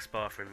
taskbar from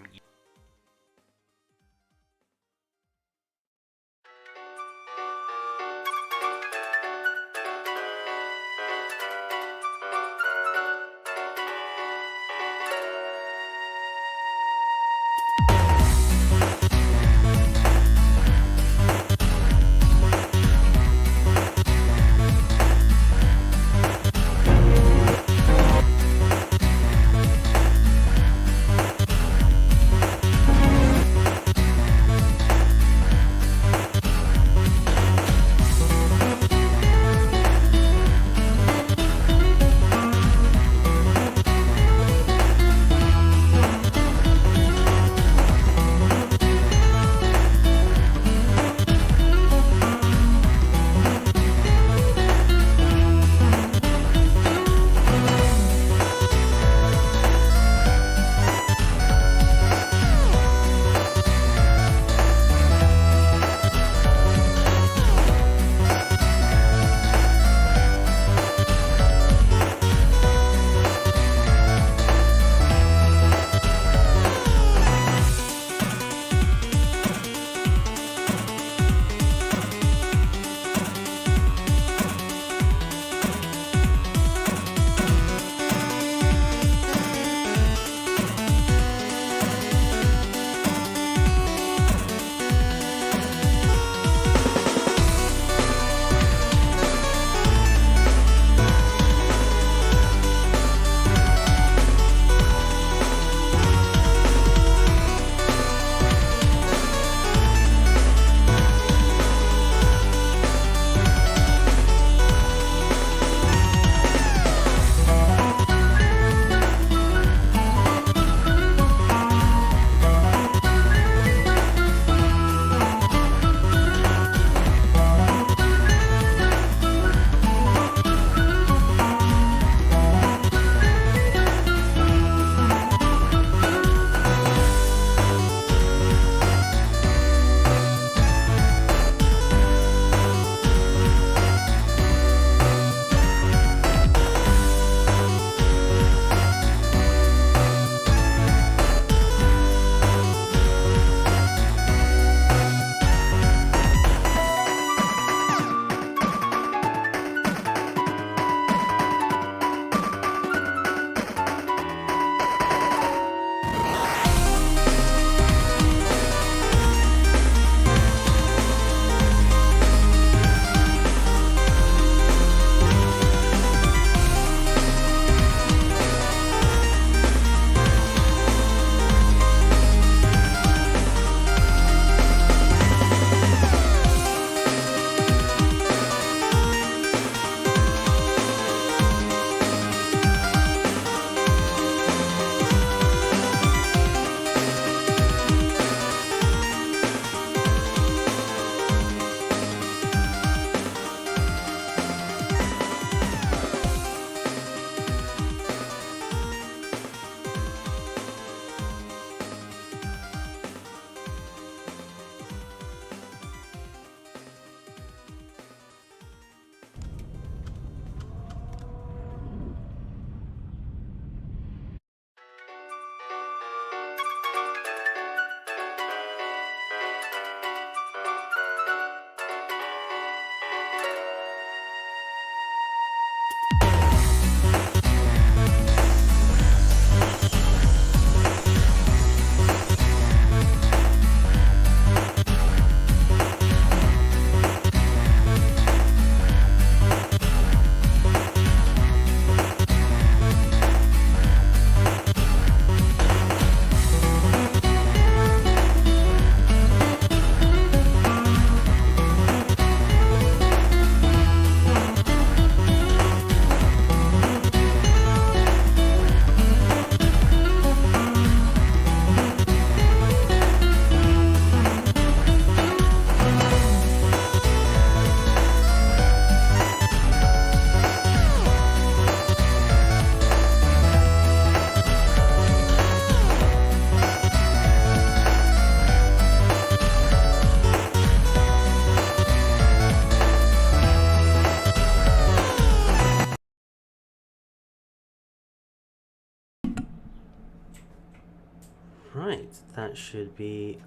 Right, that should be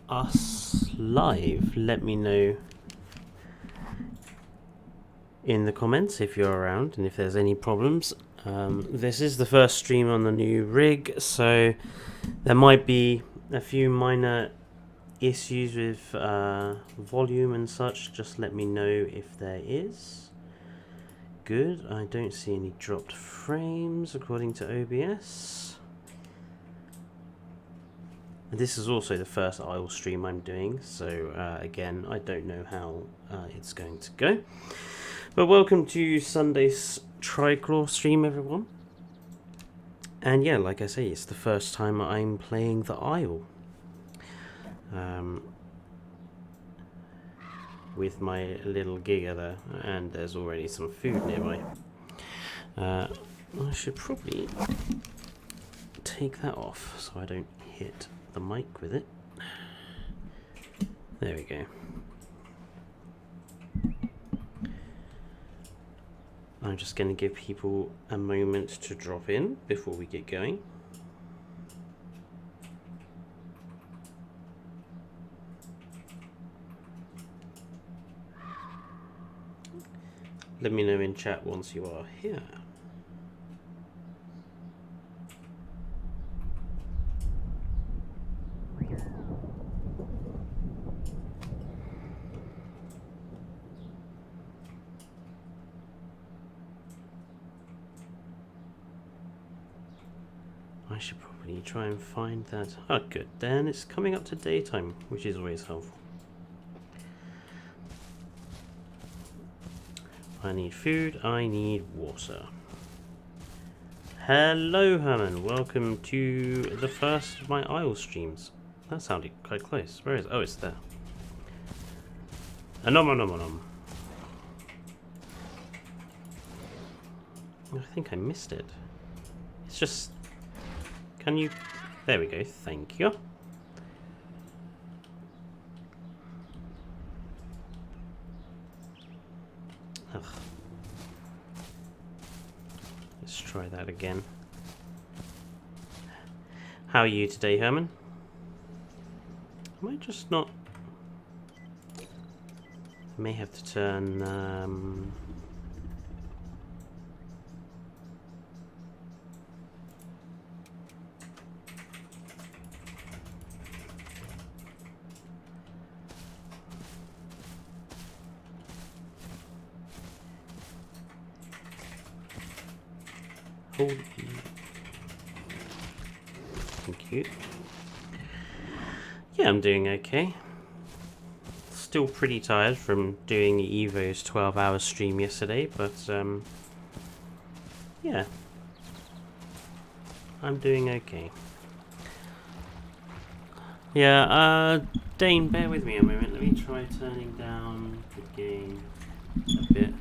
us live. Let me know in the comments if you're around and if there's any problems. This is the first stream on the new rig, so there might be a few minor issues with volume and such. Just let me know if there is. Good, I don't see any dropped frames according to OBS. This is also the first theisle stream I'm doing, so again, I don't know how it's going to go. But welcome to Sunday's Triclaw stream, everyone. And yeah, like I say, it's the first time I'm playing the theisle. With my little GIGA there, and there's already some food nearby. I should probably take that off so I don't hit the mic with it. There we go. I'm just going to give people a moment to drop in before we get going. Let me know in chat once you are here. I should probably try and find that. Oh, good. Then it's coming up to daytime, which is always helpful. I need food, I need water. Hello, Herman. Welcome to the first of my theisle streams. That sounded quite close. Where is it? Oh, it's there. Anom. I think I missed it. It's just... Can you... There we go. Thank you. Ugh. Let's try that again. How are you today, Herman? Am I just not... I may have to turn... Thank you. Yeah, I'm doing okay. Still pretty tired from doing Evo's 12-hour stream yesterday, but yeah, I'm doing okay. Yeah, Dane, bear with me a moment. Let me try turning down the gain a bit.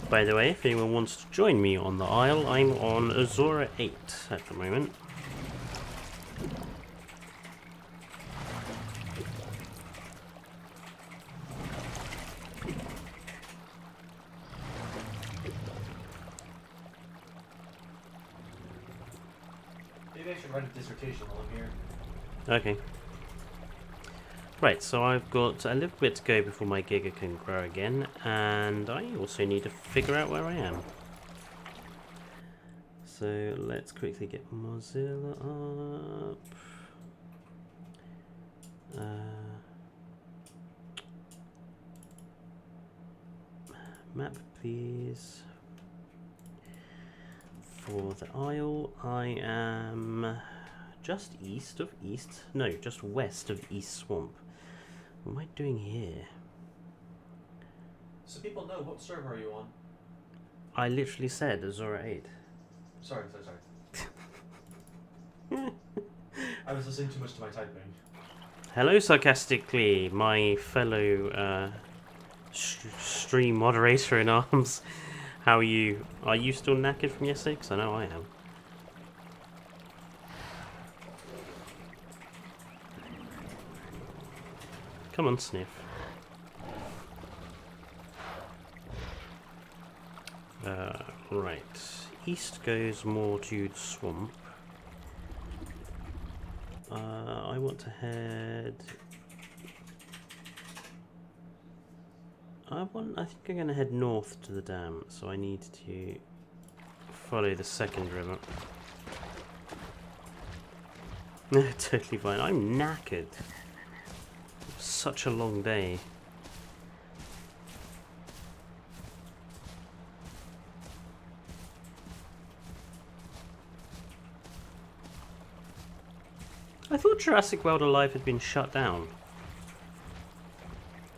By the way, if anyone wants to join me on the theisle, I'm on Azora 8 at the moment. Maybe I should write a dissertation while I'm here. Okay. Right, so I've got a little bit to go before my GIGA can grow again, and I also need to figure out where I am. So let's quickly get Mozilla up. Map, please. For the theisle, I am just east of East, no, just west of East Swamp. What am I doing here? So people know, what server are you on? I literally said Azora 8. Sorry. I was listening too much to my typing. Hello, sarcastically, my fellow stream moderator in arms. How are you? Are you still knackered from yesterday? Because I know I am. Come on, Sniff. Right. East goes more to the swamp. I want to head... I think I'm going to head north to the dam, so I need to follow the second river. Totally fine. I'm knackered. Such a long day. I thought Jurassic World Alive had been shut down.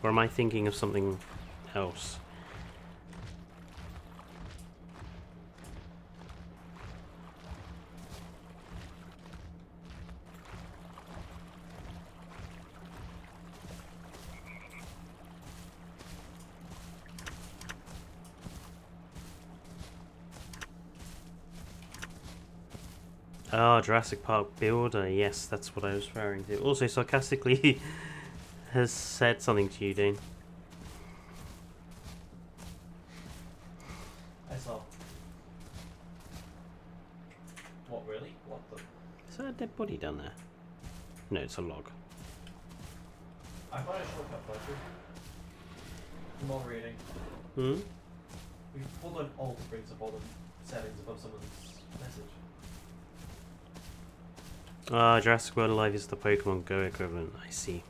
Or am I thinking of something else? Ah, Jurassic Park Builder. Yes, that's what I was referring to. Also, sarcastically, has said something to you, Dane. I saw. What, really? What the? Is that a dead body down there? No, it's a log. I find a shortcut, Fletcher. Not reading. Hmm? We pulled an alt to bring up all the settings above someone's message. Ah, Jurassic World Alive is the Pokemon Go equivalent. I see.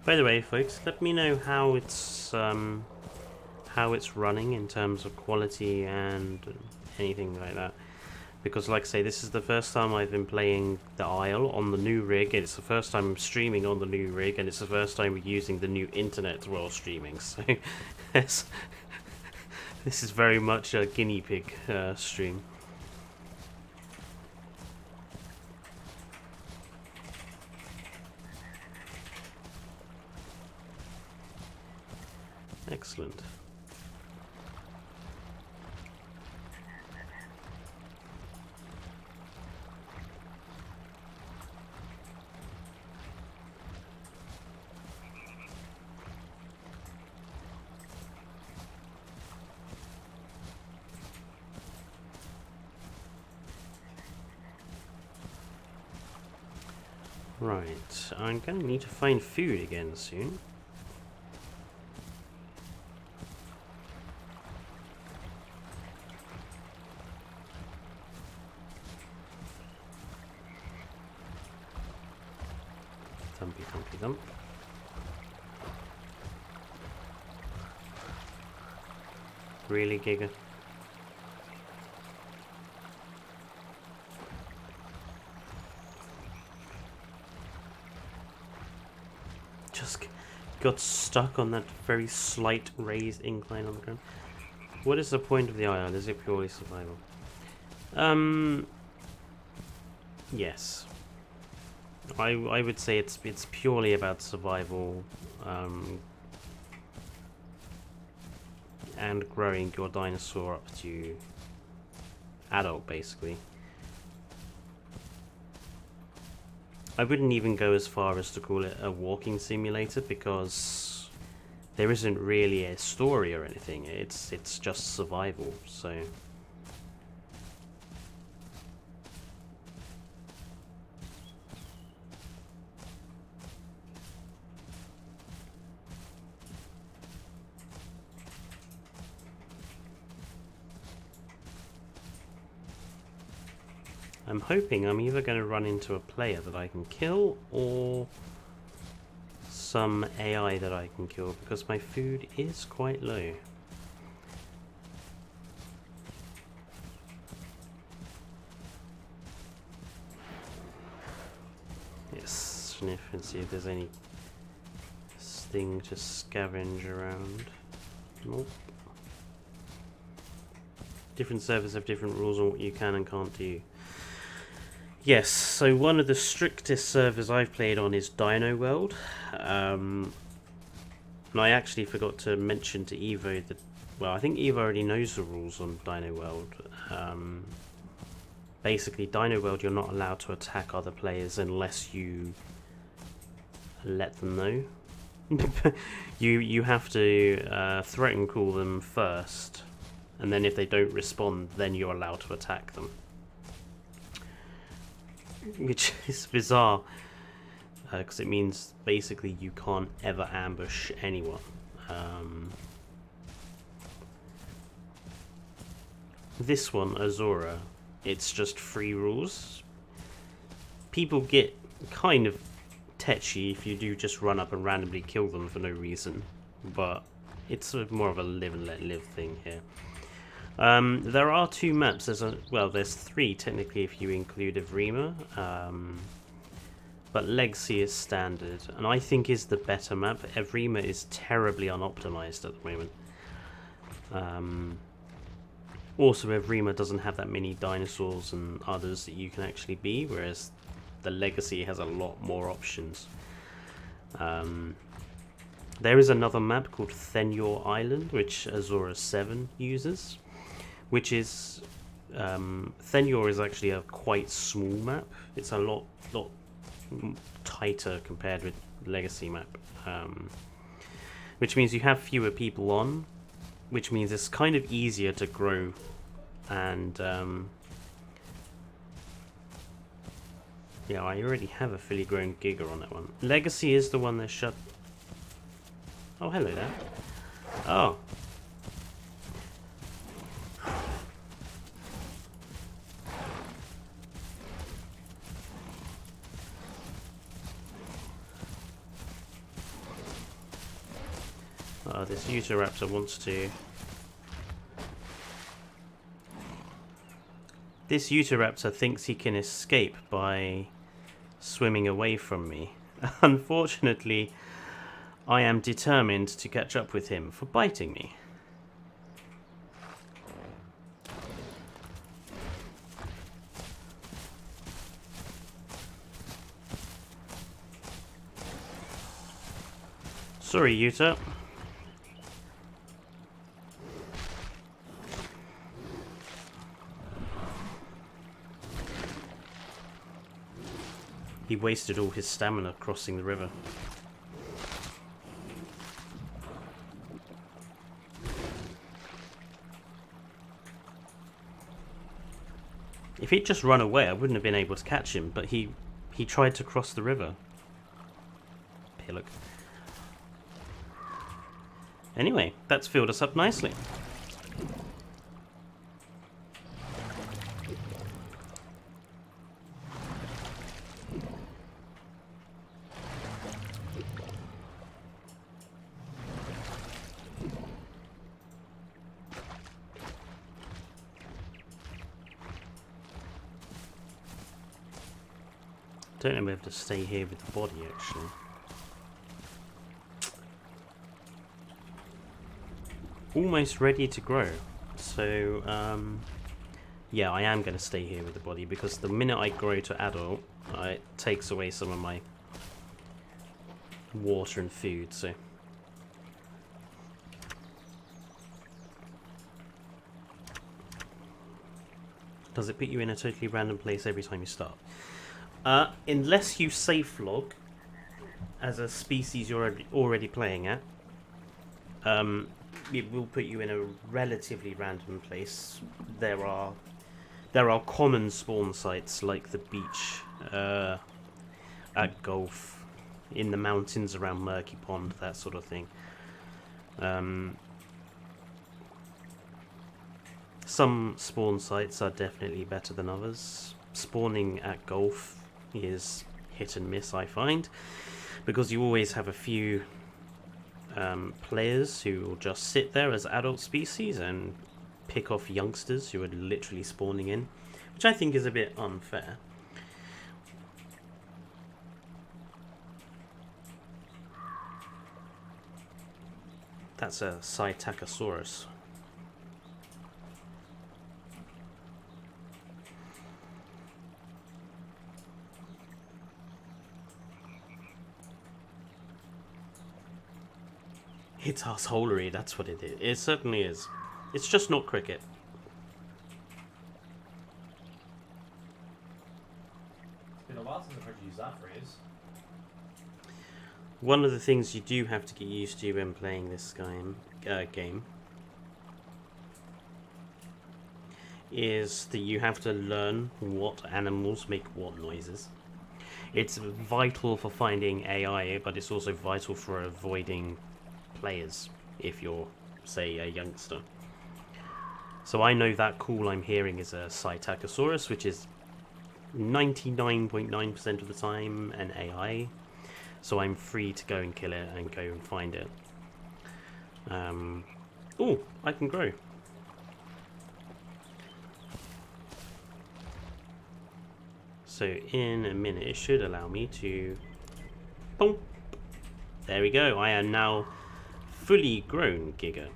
By the way, folks, let me know how it's running in terms of quality and anything like that. Because, like I say, this is the first time I've been playing the Isle on the new rig. It's the first time I'm streaming on the new rig, and it's the first time we're using the new internet while streaming. So, yes, this is very much a guinea pig stream. Excellent. Right, I'm going to need to find food again soon. Thumpy thumpy thump. Really, Giga? Just got stuck on that very slight raised incline on the ground. What is the point of the island? Is it purely survival? Yes. I would say it's purely about survival, and growing your dinosaur up to adult, basically. I wouldn't even go as far as to call it a walking simulator, because there isn't really a story or anything. It's just survival, so... I'm hoping I'm either going to run into a player that I can kill, or some AI that I can kill, because my food is quite low. Yes, sniff and see if there's any thing to scavenge around. Nope. Different servers have different rules on what you can and can't do. Yes, so one of the strictest servers I've played on is Dino World. And I actually forgot to mention to Evo that, well, I think Evo already knows the rules on Dino World. basically, Dino World, you're not allowed to attack other players unless you let them know. you have to threaten call them first, and then if they don't respond, then you're allowed to attack them. Which is bizarre, because it means basically you can't ever ambush anyone. This one, Azora, it's just free rules. People get kind of tetchy if you do just run up and randomly kill them for no reason, but it's sort of more of a live and let live thing here. There are 2 maps. There's 3 technically if you include Evrima, but Legacy is standard, and I think is the better map. Evrima is terribly unoptimized at the moment. Also, Evrima doesn't have that many dinosaurs and others that you can actually be, whereas the Legacy has a lot more options. There is another map called Theisle Island, which Azora 7 uses, which is... Theisle is actually a quite small map. It's a lot tighter compared with Legacy map, which means you have fewer people on, which means it's kind of easier to grow, and yeah, I already have a fully grown Giga on that one. Legacy is the one that shut... Oh, hello there. Oh. This Utahraptor wants to... This Utahraptor thinks he can escape by swimming away from me. Unfortunately, I am determined to catch up with him for biting me. Sorry, Yuta. He wasted all his stamina crossing the river. If he'd just run away, I wouldn't have been able to catch him, but he tried to cross the river. Pillock. Anyway, that's filled us up nicely. I don't know if I have to stay here with the body, actually. Almost ready to grow. So, yeah, I am going to stay here with the body, because the minute I grow to adult, it takes away some of my water and food, so... Does it put you in a totally random place every time you start? Unless you safe log as a species you're already playing at, it will put you in a relatively random place. There are common spawn sites like the beach, at Gulf, in the mountains around Murky Pond, that sort of thing. Some spawn sites are definitely better than others. Spawning at Gulf is hit and miss, I find, because you always have a few players who will just sit there as adult species and pick off youngsters who are literally spawning in, which I think is a bit unfair. That's a Psittacosaurus. It's assholery, that's what it is. It certainly is. It's just not cricket. a while since I've heard you use that phrase. One of the things you do have to get used to when playing this game is that you have to learn what animals make what noises. It's vital for finding AI, but it's also vital for avoiding players if you're, say, a youngster. So I know that call I'm hearing is a Psittacosaurus, which is 99.9% of the time an AI. So I'm free to go and kill it and go and find it. Oh, I can grow. So in a minute it should allow me to... Boom! There we go, I am now fully grown Giga.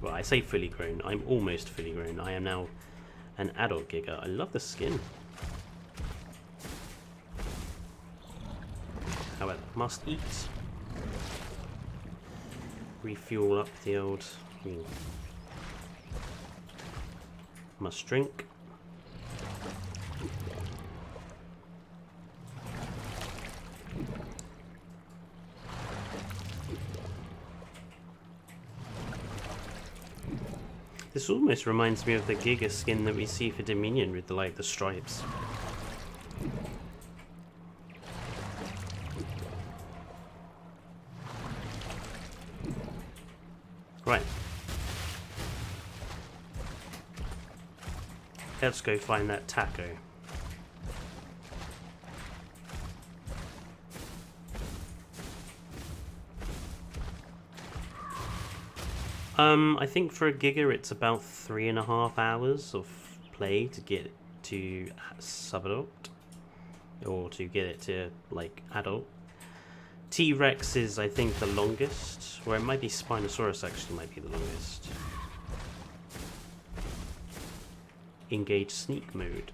Well, I say fully grown, I'm almost fully grown. I am now an adult Giga. I love the skin. However, must eat. Refuel up the old... Must drink. This almost reminds me of the Giga skin that we see for Dominion with the stripes. Right. Let's go find that taco. I think for a Giga it's about 3.5 hours of play to get to sub-adult, or to get it to like adult. T-Rex is I think the longest, or it might be Spinosaurus actually might be the longest. Engage sneak mode.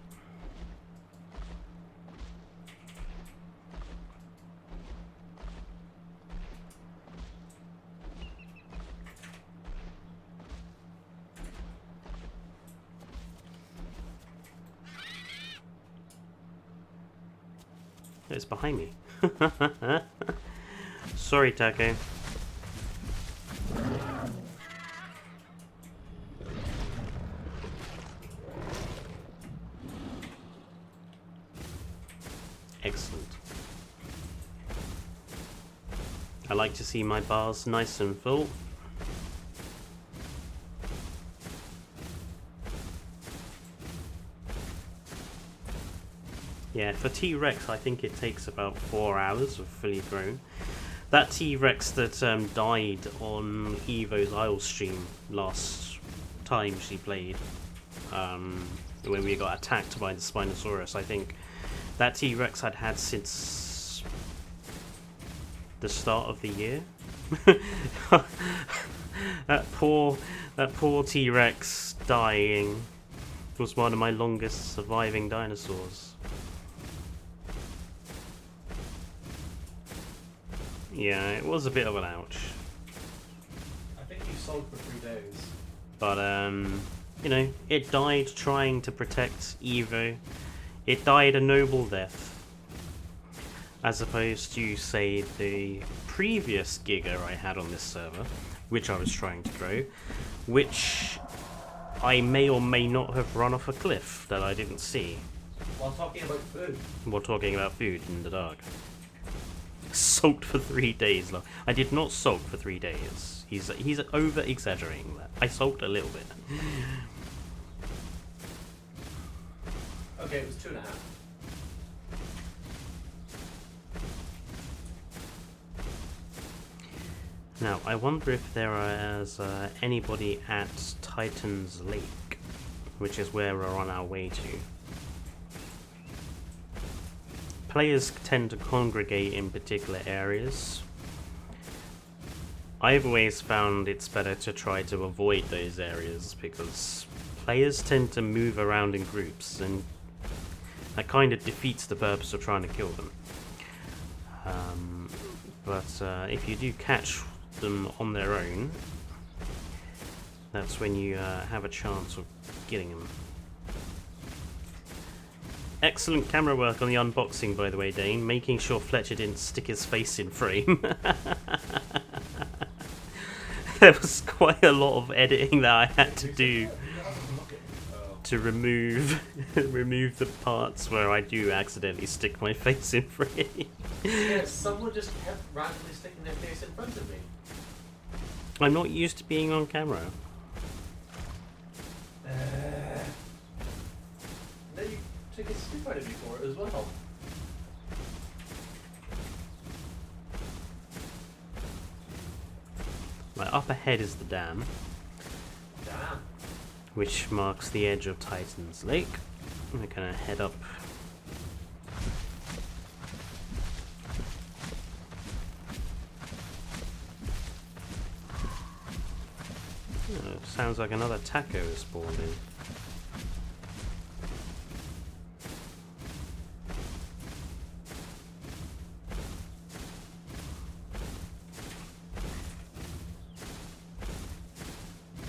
It's behind me. Sorry, Taco. Excellent. I like to see my bars nice and full. Yeah, for T-Rex I think it takes about 4 hours of fully grown. That T-Rex that died on Evo's Isle stream last time she played, when we got attacked by the Spinosaurus, I think that T-Rex I'd had since the start of the year. that poor T-Rex dying was one of my longest surviving dinosaurs. Yeah, it was a bit of an ouch. I think you sold for 3 days. But, you know, it died trying to protect Evo. It died a noble death. As opposed to, say, the previous Giga I had on this server, which I was trying to grow, which I may or may not have run off a cliff that I didn't see. While talking about food. While talking about food in the dark. Soaked for 3 days. I did not soak for 3 days. He's over exaggerating that. I soaked a little bit. Okay, it was 2.5. Now, I wonder if there is anybody at Titan's Lake, which is where we're on our way to. Players tend to congregate in particular areas. I've always found it's better to try to avoid those areas because players tend to move around in groups and that kind of defeats the purpose of trying to kill them. But if you do catch them on their own, that's when you have a chance of getting them. Excellent camera work on the unboxing, by the way, Dane. Making sure Fletcher didn't stick his face in frame. There was quite a lot of editing that I had to do to remove the parts where I do accidentally stick my face in frame. Yeah, someone just kept randomly sticking their face in front of me. I'm not used to being on camera. Then you took a scoop out of me for it as well. My upper head is the dam, Damn. which marks the edge of Titan's Lake. We're gonna head up. Oh, sounds like another taco is spawned in.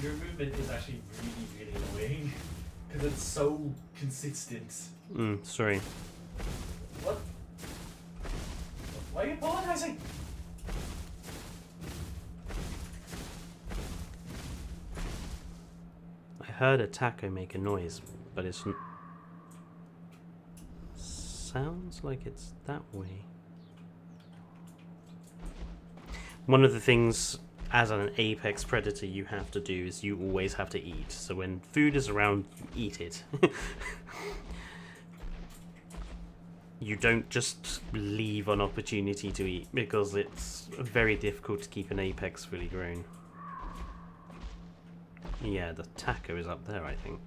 Your movement is actually really, really annoying. Because it's so consistent. Sorry. What? Why are you apologizing? I heard a taco make a noise, but it's sounds like it's that way. One of the things as an apex predator you have to do is you always have to eat. So when food is around, you eat it. You don't just leave an opportunity to eat, because it's very difficult to keep an apex fully grown. Yeah, the taco is up there, I think.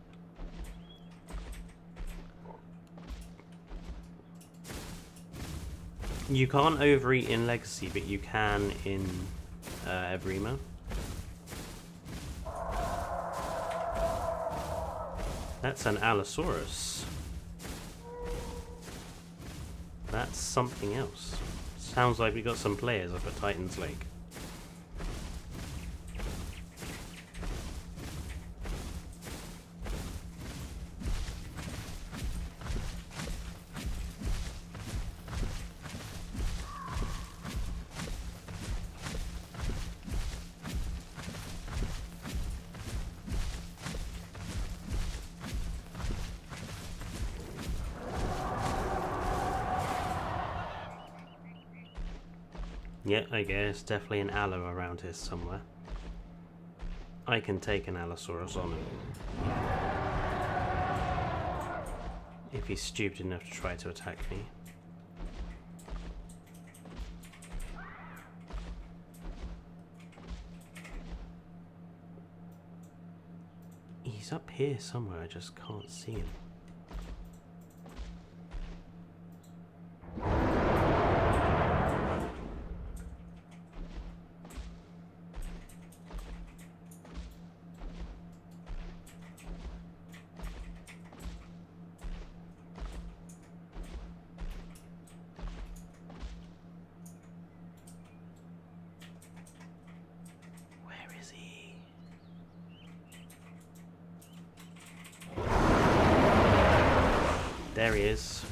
You can't overeat in Legacy, but you can in Evrima. That's an Allosaurus. That's something else. Sounds like we got some players up at Titan's Lake. Yeah, I guess definitely an Allo around here somewhere. I can take an Allosaurus on him. If he's stupid enough to try to attack me. He's up here somewhere, I just can't see him. There he is.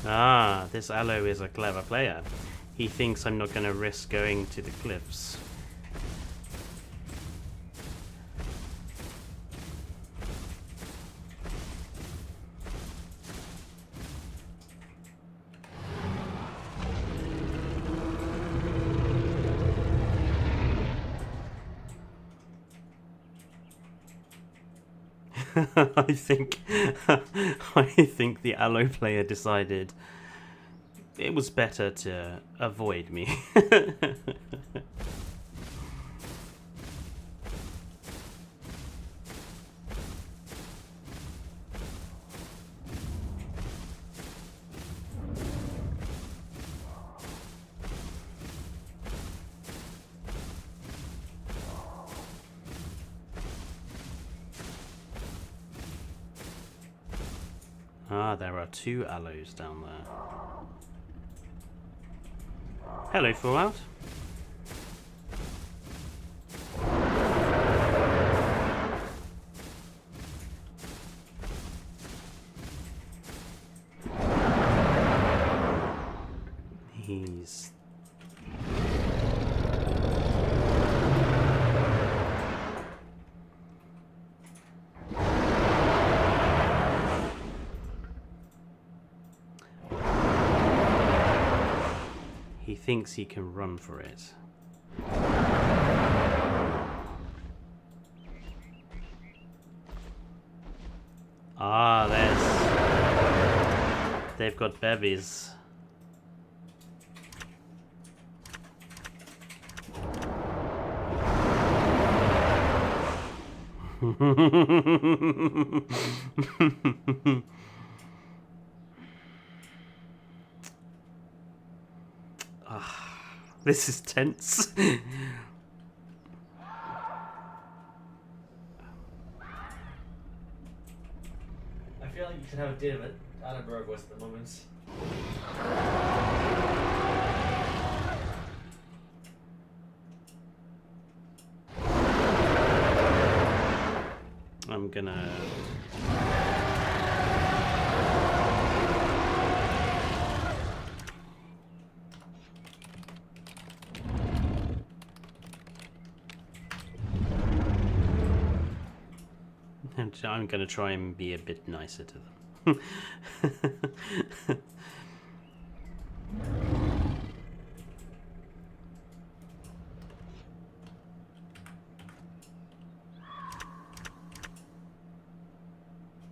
Ah, this Allo is a clever player. He thinks I'm not going to risk going to the cliffs. I think the Allo player decided it was better to avoid me. Ah, there are 2 aloes down there. Hello, Fallout. He's... He thinks he can run for it. Ah, they've got bevies. This is tense. I feel like you should have a bit of an Attenborough voice at the moment. I'm gonna... I'm gonna try and be a bit nicer to them.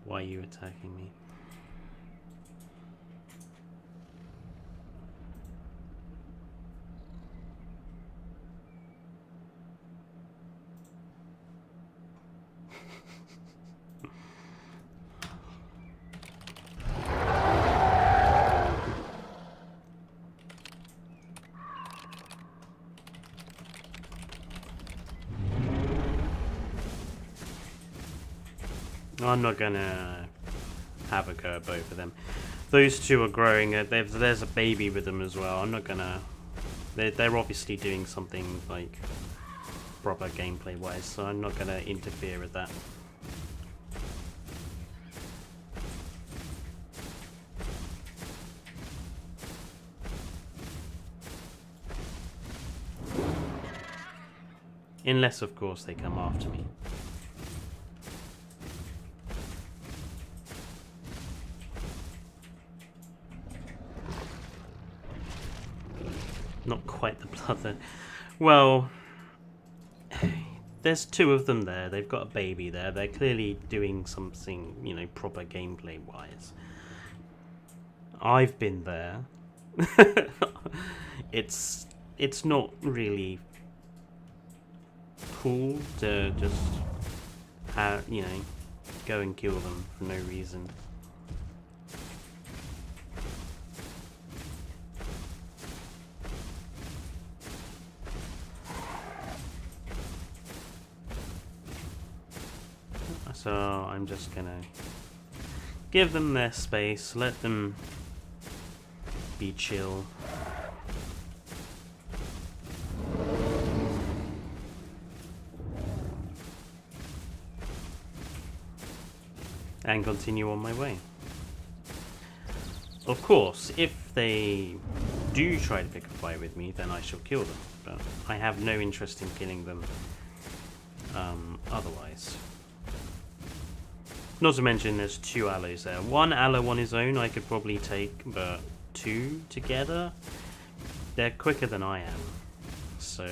Why are you attacking me? I'm not gonna have a go at both of them. Those two are growing. There's a baby with them as well. I'm not gonna... They're obviously doing something like proper gameplay wise, so I'm not gonna interfere with that. Unless, of course, they come after me. Not quite the brother. Well, there's 2 of them there. They've got a baby there. They're clearly doing something, you know, proper gameplay wise. I've been there. It's not really cool to just have, you know, go and kill them for no reason. So I'm just gonna give them their space, let them be chill. And continue on my way. Of course, if they do try to pick a fight with me, then I shall kill them. But I have no interest in killing them otherwise. Not to mention there's 2 aloes there. 1 aloe on his own I could probably take, but 2 together? They're quicker than I am. So...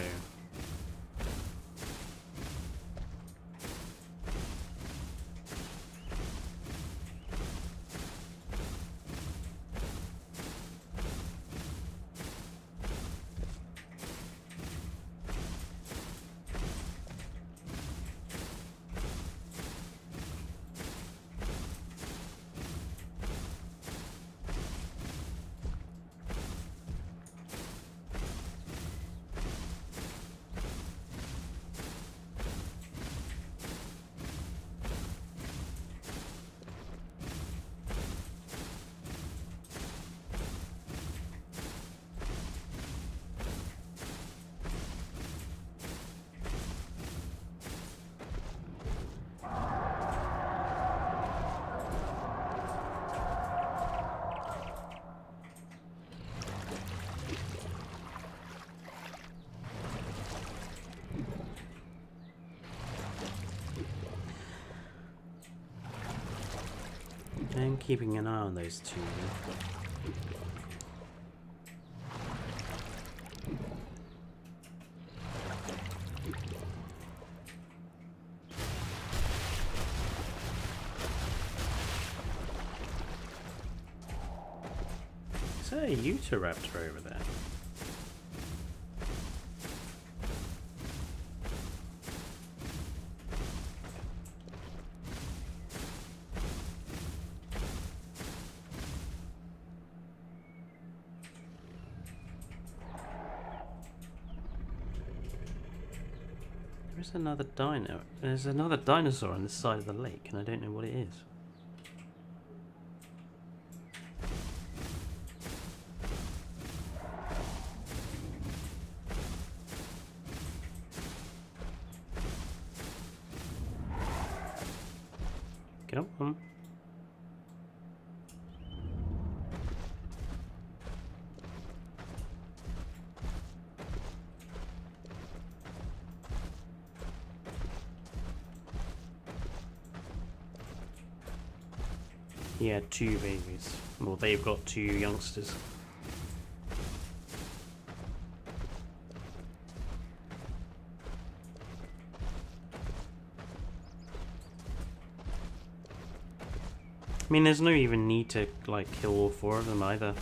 I'm keeping an eye on those two. Is that a Utahraptor over there? There's another dino. There's another dinosaur on this side of the lake, and I don't know what it is. Come on. He had 2 babies. Well, they've got 2 youngsters. I mean, there's no even need to like kill all 4 of them either.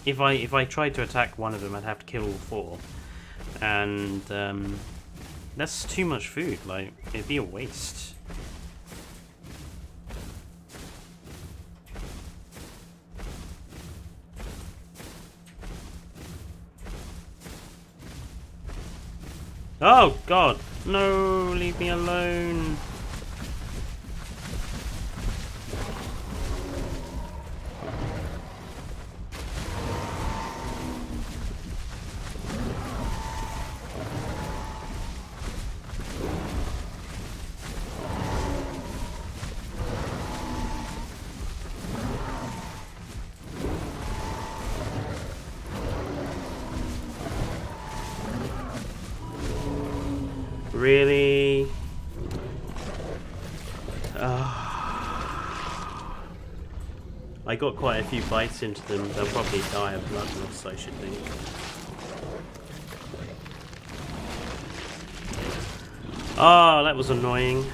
If I tried to attack one of them, I'd have to kill all 4, and that's too much food. Like, it'd be a waste. Oh God! No, leave me alone. Really? I got quite a few bites into them. They'll probably die of blood loss, I should think. Oh, that was annoying.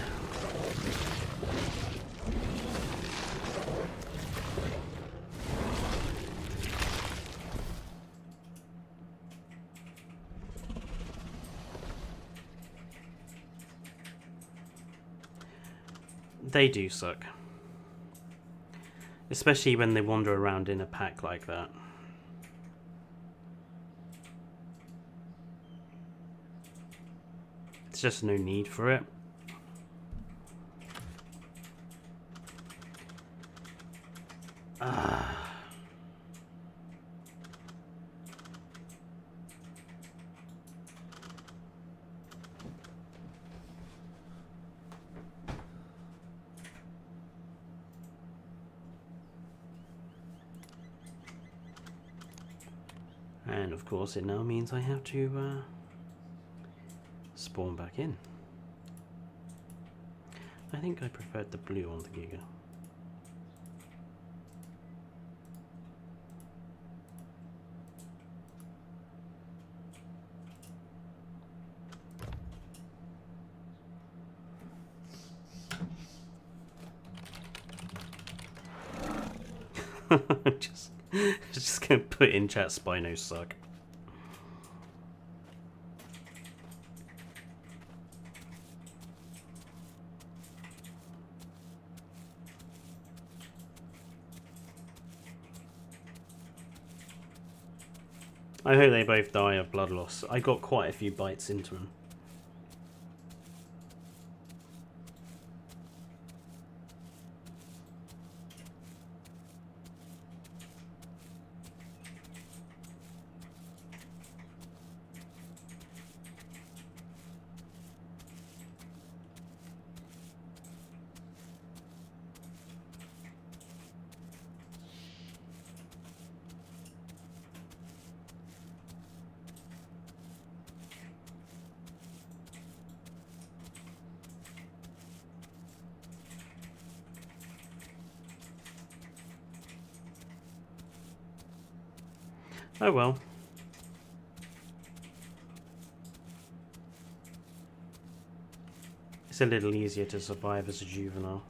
They do suck. Especially when they wander around in a pack like that. There's just no need for it. And of course it now means I have to spawn back in. I think I preferred the blue on the Giga. just gonna put in chat Spinos suck. I hope they both die of blood loss. I got quite a few bites into them. Oh well. It's a little easier to survive as a juvenile.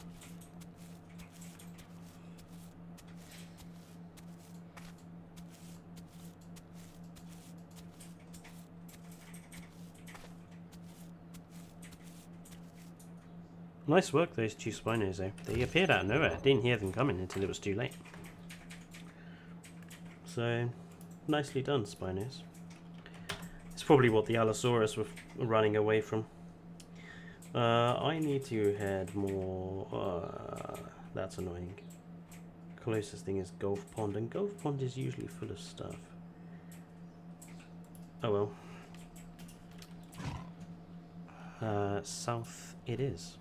Nice work, those two Spinos, though. They appeared out of nowhere. Didn't hear them coming until it was too late. So, nicely done, Spinos. It's probably what the Allosaurus were running away from. I need to head more... that's annoying. Closest thing is Golf Pond, and Golf Pond is usually full of stuff. Oh well. South it is.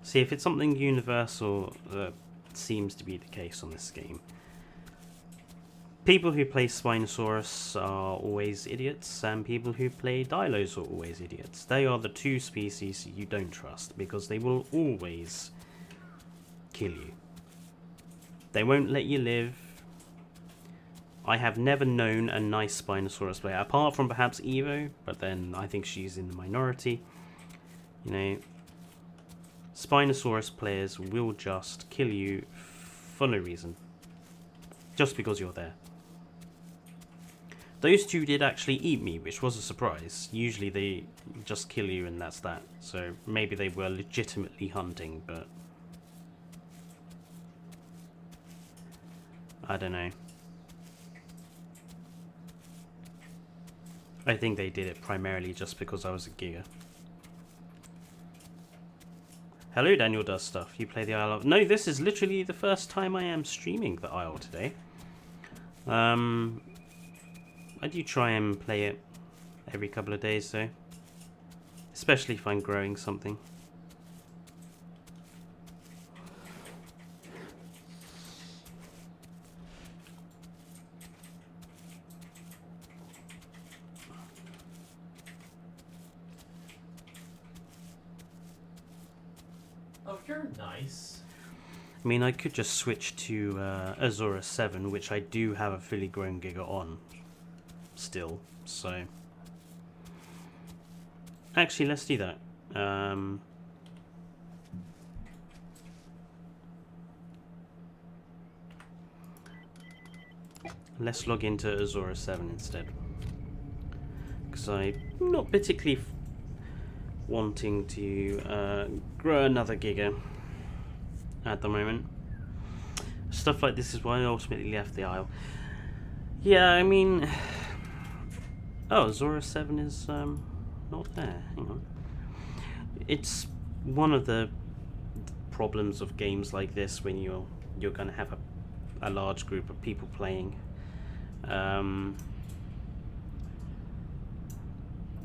See, if it's something universal that seems to be the case on this game, people who play Spinosaurus are always idiots, and people who play Dilos are always idiots. They are the two species you don't trust, because they will always kill you. They won't let you live. I have never known a nice Spinosaurus player, apart from perhaps Evo, but then I think she's in the minority. You know, Spinosaurus players will just kill you for no reason, just because you're there. Those two did actually eat me, which was a surprise. Usually they just kill you and that's that. So maybe they were legitimately hunting, but I don't know. I think they did it primarily just because I was a GIGA. Hello, Daniel Does Stuff. You play the Isle of... No, this is literally the first time I am streaming the Isle today. I do try and play it every couple of days though. Especially if I'm growing something. Oh, you're nice. I mean, I could just switch to Azura 7, which I do have a fully grown Giga on still, so... Actually, let's do that. Let's log into Azura 7 instead. Because I'm not particularly wanting to grow another Giga at the moment. Stuff like this is why I ultimately left the Isle. Yeah, I mean... Oh, Azura 7 is not there. Hang on. It's one of the problems of games like this when you're going to have a large group of people playing.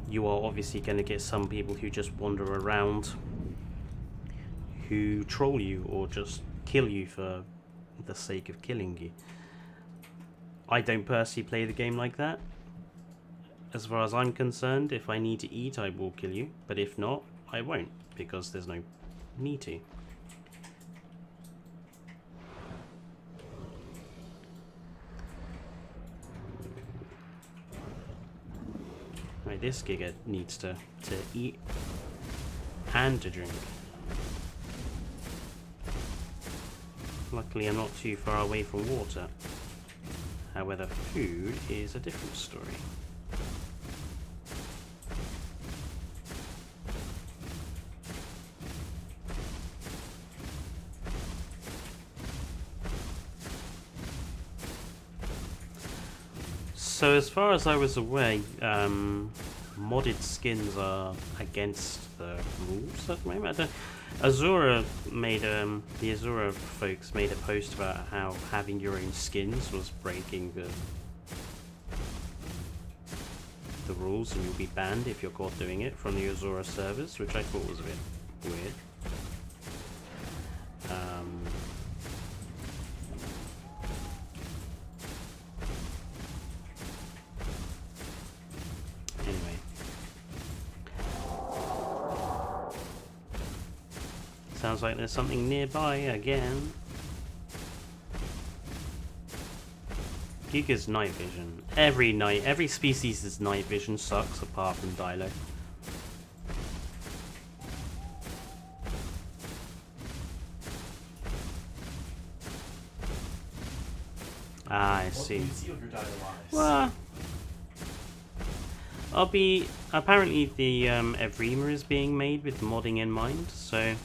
You are obviously going to get some people who just wander around, who troll you or just kill you for the sake of killing you. I don't personally play the game like that. As far as I'm concerned, if I need to eat, I will kill you, but if not, I won't, because there's no need to. Right, this Giga needs to eat and to drink. Luckily I'm not too far away from water. However, food is a different story. So as far as I was aware, modded skins are against the rules at the moment. Azura made the Azura folks made a post about how having your own skins was breaking the rules, and you'll be banned if you're caught doing it from the Azura servers, which I thought was a bit weird. Sounds like there's something nearby again. Giga's night vision. Every species' night vision sucks apart from Dilo. Ah, I see. What do you see of your dino eyes? Well, apparently the Evrima is being made with modding in mind, so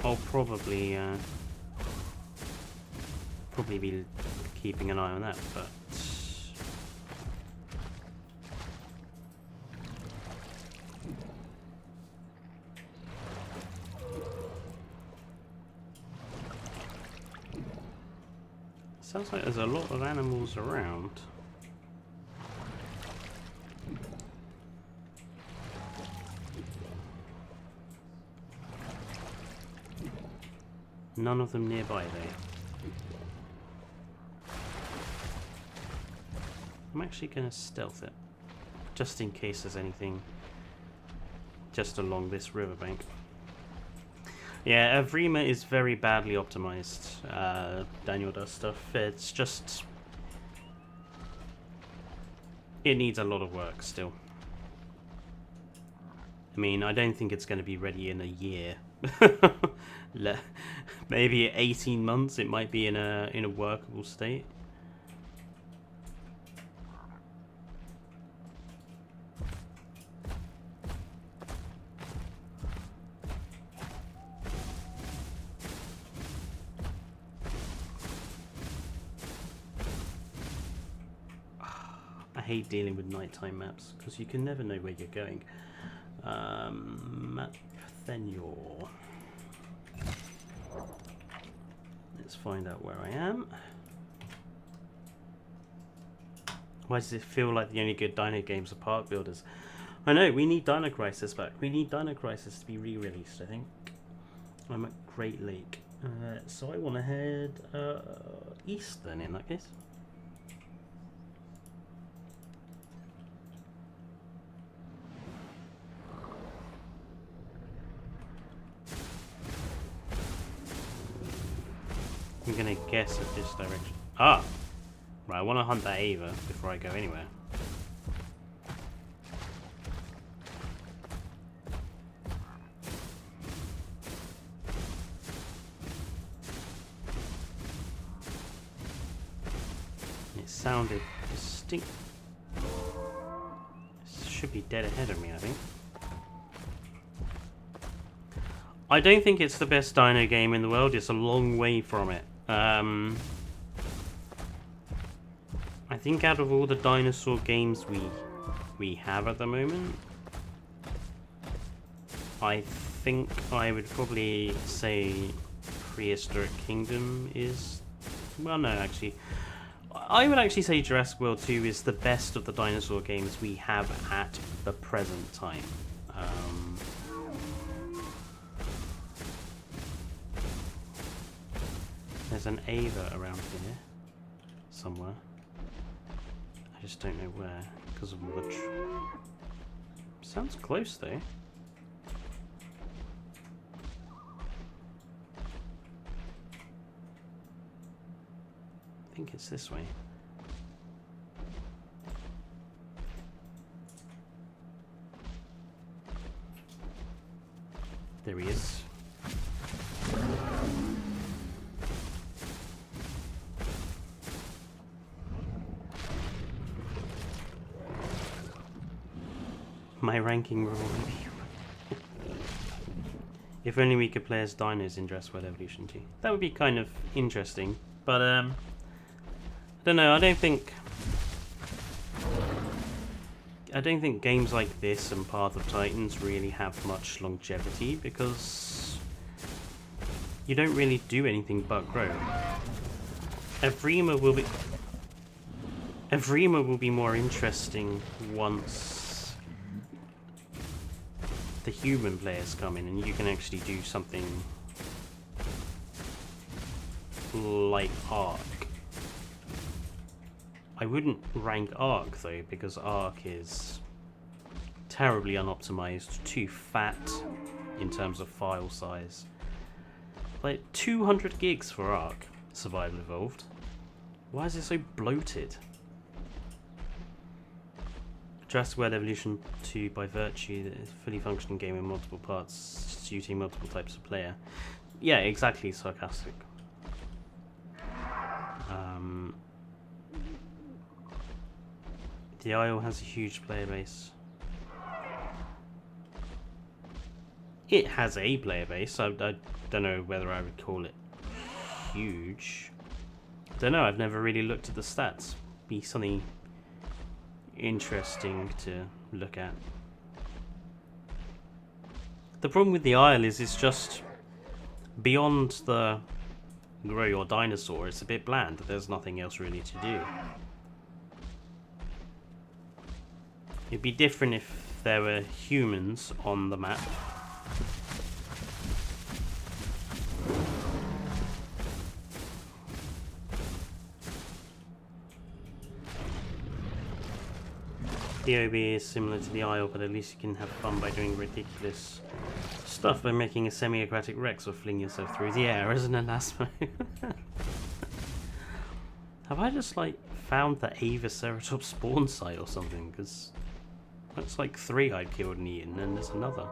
I'll probably be keeping an eye on that, but sounds like there's a lot of animals around. None of them nearby though. I'm actually going to stealth it, just in case there's anything just along this riverbank. Yeah, Evrima is very badly optimized. Daniel does stuff. It's just... it needs a lot of work still. I mean, I don't think it's going to be ready in a year. Maybe 18 months it might be in a workable state. I hate dealing with nighttime maps because you can never know where you're going. Map Thenyor. Let's find out where I am. Why does it feel like the only good Dino games are park builders? I know, we need Dino Crisis back. We need Dino Crisis to be re-released, I think. I'm at Great Lake. So I want to head east then in that case. I'm gonna guess at this direction. Ah! Right, I want to hunt that Ava before I go anywhere. It sounded distinct. It should be dead ahead of me, I think. I don't think it's the best dino game in the world. It's a long way from it. I think out of all the dinosaur games we have at the moment, I think I would probably say Prehistoric Kingdom is... well, no, actually. I would actually say Jurassic World 2 is the best of the dinosaur games we have at the present time. There's an Ava around here somewhere. I just don't know where because of all the sounds close though. I think it's this way. There he is. My ranking will be... if only we could play as dinos in Jurassic World Evolution 2. That would be kind of interesting. But, I don't know, I don't think games like this and Path of Titans really have much longevity because you don't really do anything but grow. Evrima will be more interesting once the human players come in and you can actually do something like Ark. I wouldn't rank Ark though, because Ark is terribly unoptimized, too fat in terms of file size. Like 200 gigs for Ark Survival Evolved. Why is it so bloated? Jurassic World Evolution 2 by virtue that is a fully functioning game with multiple parts, suiting multiple types of player. Yeah, exactly, sarcastic. The Isle has a huge player base. It has a player base. I don't know whether I would call it huge. Don't know, I've never really looked at the stats. Be something interesting to look at. The problem with the Isle is it's just beyond the grow your dinosaur, it's a bit bland. There's nothing else really to do. It'd be different if there were humans on the map. The OB is similar to the Isle, but at least you can have fun by doing ridiculous stuff, by making a semi-aquatic Rex or fling yourself through the air, isn't it, Asmo? Have I just, like, found the Avaceratops spawn site or something? Because that's like 3 I've killed and eaten, and there's another.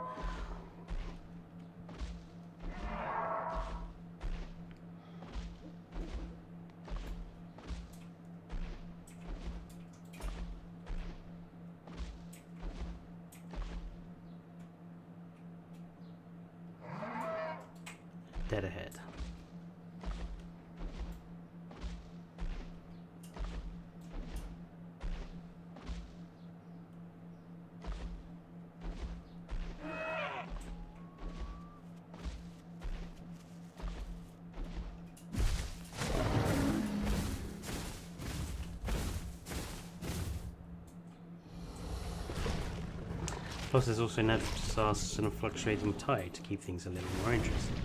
Dead ahead. Plus there's also natural disasters and a fluctuating tide to keep things a little more interesting.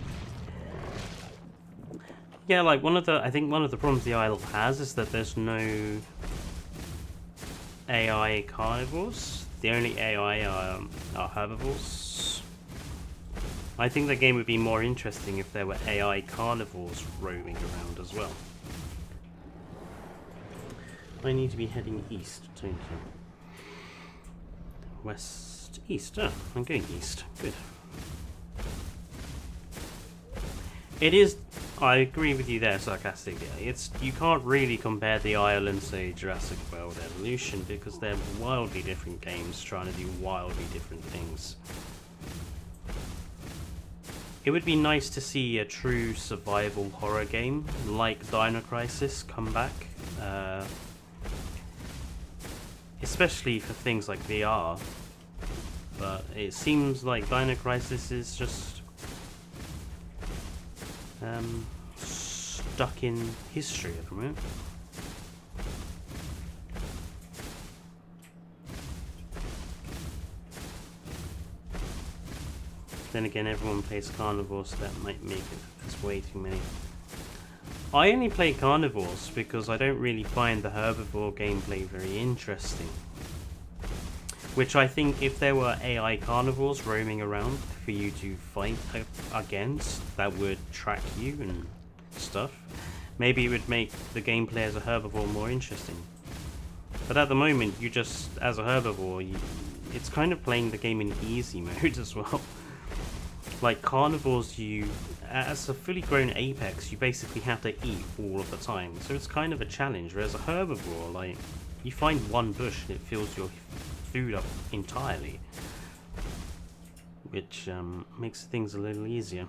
Yeah, like I think one of the problems the Isle has is that there's no AI carnivores. The only AI are herbivores. I think the game would be more interesting if there were AI carnivores roaming around as well. I need to be heading east, don't you? West, east. Oh, I'm going east. Good. It is. I agree with you there, sarcastically. You can't really compare the Isle and, say, Jurassic World Evolution because they're wildly different games trying to do wildly different things. It would be nice to see a true survival horror game like Dino Crisis come back, especially for things like VR. But it seems like Dino Crisis is just stuck in history at the moment. Then again, everyone plays carnivores, so that might make it there's way too many. I only play carnivores because I don't really find the herbivore gameplay very interesting. Which I think if there were AI carnivores roaming around for you to fight against, that would track you and stuff, maybe it would make the gameplay as a herbivore more interesting. But at the moment, you just, as a herbivore, it's kind of playing the game in easy mode as well. Like carnivores, as a fully grown apex, you basically have to eat all of the time. So it's kind of a challenge, whereas a herbivore, like, you find one bush and it fills your food up entirely, which makes things a little easier.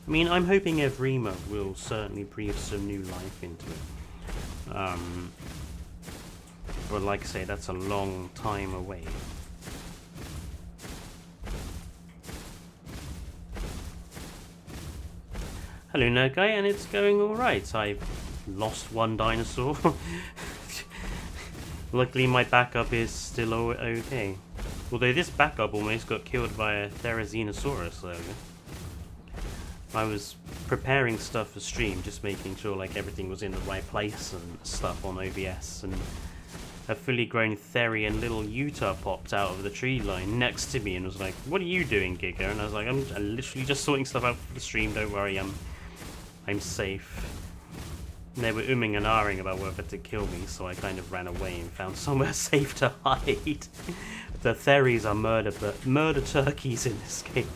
I mean, I'm hoping Evrima will certainly breathe some new life into it. But like I say, that's a long time away. Hello, Nerd Guy, and it's going alright. I've lost one dinosaur. Luckily, my backup is still okay. Although this backup almost got killed by a Therizinosaurus earlier. I was preparing stuff for stream, just making sure like everything was in the right place and stuff on OBS, and a fully grown Therian little Utah popped out of the tree line next to me and was like, "What are you doing, Giga?" And I was like, I'm literally just sorting stuff out for the stream, don't worry, I'm safe." And they were umming and ahhing about whether to kill me, so I kind of ran away and found somewhere safe to hide. The Theries are murder turkeys in this game.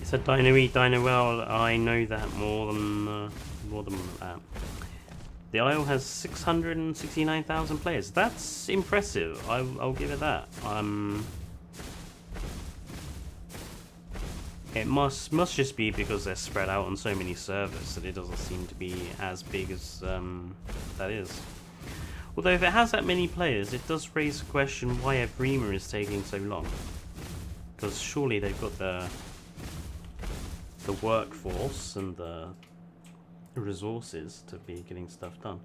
It's a dino eat dino well. I know that more than that. The Isle has 669,000 players. That's impressive. I'll give it that. It must just be because they're spread out on so many servers that it doesn't seem to be as big as that is. Although if it has that many players, it does raise the question why Evrima is taking so long. Because surely they've got the workforce and the resources to be getting stuff done.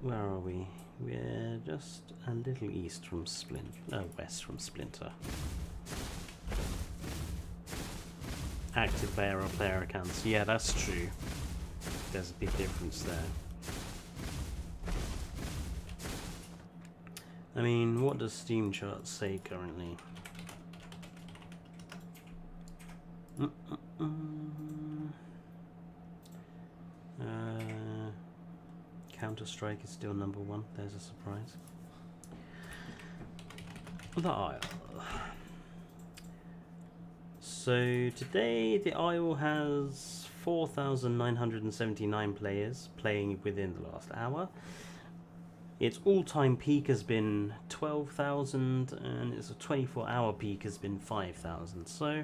Where are we? We're just a little east from west from Splinter. Active player or player accounts. Yeah, that's true. There's a big difference there. I mean, what does Steam Charts say currently? Counter-Strike is still #1. There's a surprise. The Isle. So today the Isle has 4,979 players playing within the last hour. Its all-time peak has been 12,000, and its 24-hour peak has been 5,000. So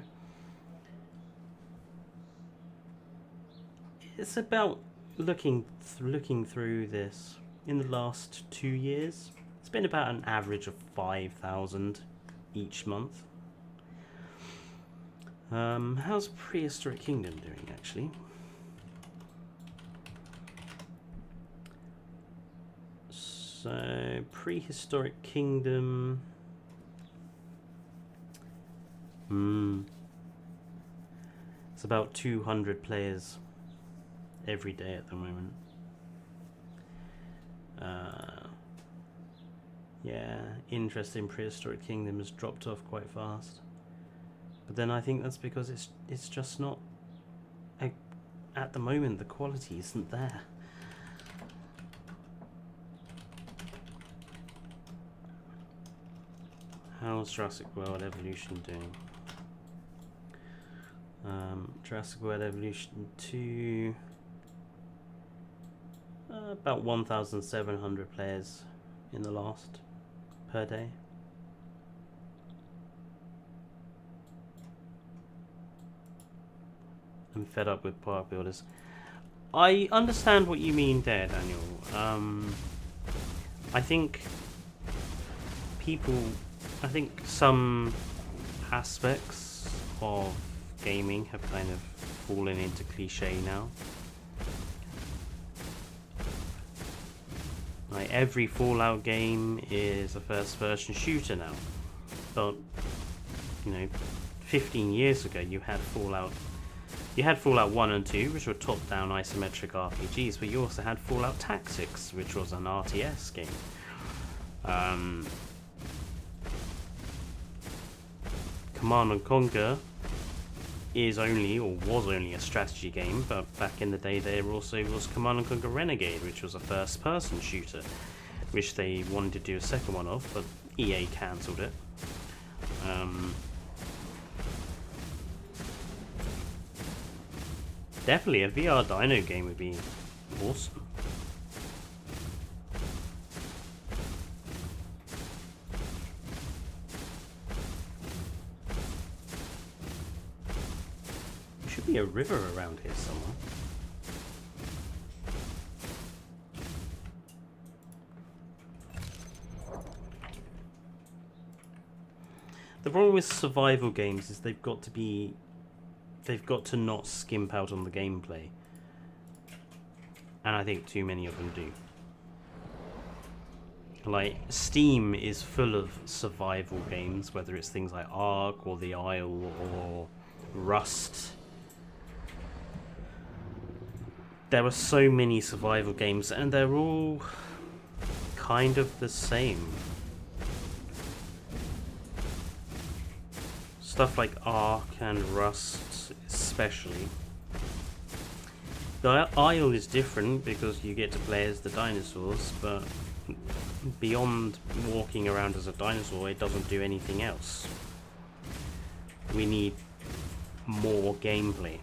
it's about looking through this in the last 2 years. It's been about an average of 5,000 each month. How's Prehistoric Kingdom doing, actually? So, Prehistoric Kingdom... It's about 200 players every day at the moment. Yeah, interest in Prehistoric Kingdom has dropped off quite fast. But then I think that's because it's just not... at the moment, the quality isn't there. How's Jurassic World Evolution doing? Jurassic World Evolution 2... about 1,700 players in the last per day. I'm fed up with park builders. I understand what you mean there, Daniel. I think some aspects of gaming have kind of fallen into cliche now. Like every Fallout game is a first-person shooter now, but 15 years ago you had Fallout 1 and 2, which were top-down isometric RPGs, but you also had Fallout Tactics, which was an RTS game. Command and Conquer is only, or was only, a strategy game, but back in the day there also was Command and Conquer Renegade, which was a first-person shooter, which they wanted to do a second one of, but EA cancelled it. Definitely a VR Dino game would be awesome. There should be a river around here somewhere. The problem with survival games is they've got to not skimp out on the gameplay. And I think too many of them do. Like, Steam is full of survival games, whether it's things like Ark or The Isle or Rust. There are so many survival games, and they're all kind of the same. Stuff like Ark and Rust, especially. The Isle is different because you get to play as the dinosaurs, but beyond walking around as a dinosaur, it doesn't do anything else. We need more gameplay.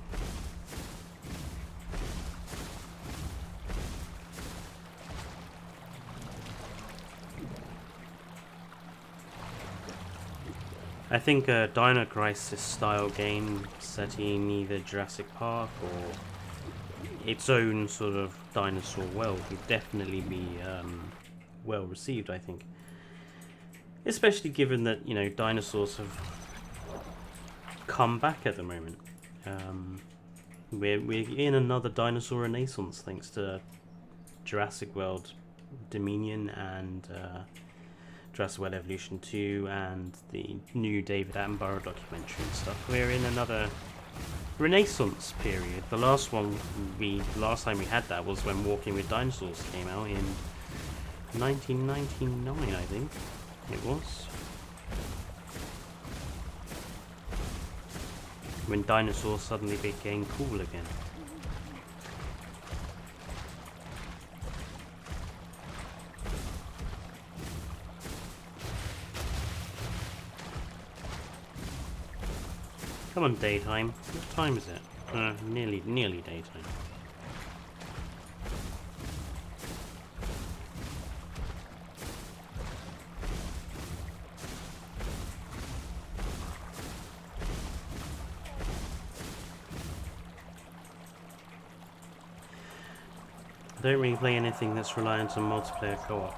I think a Dino Crisis style game set in either Jurassic Park or its own sort of dinosaur world would definitely be well received, I think. Especially given that, you know, dinosaurs have come back at the moment. We're in another dinosaur renaissance thanks to Jurassic World Dominion and Jurassic World Evolution 2 and the new David Attenborough documentary and stuff. We're in another renaissance period. The last time we had that was when Walking with Dinosaurs came out in 1999, I think it was. When dinosaurs suddenly became cool again. Come on, daytime. What time is it? Nearly daytime. I don't really play anything that's reliant on multiplayer co-op.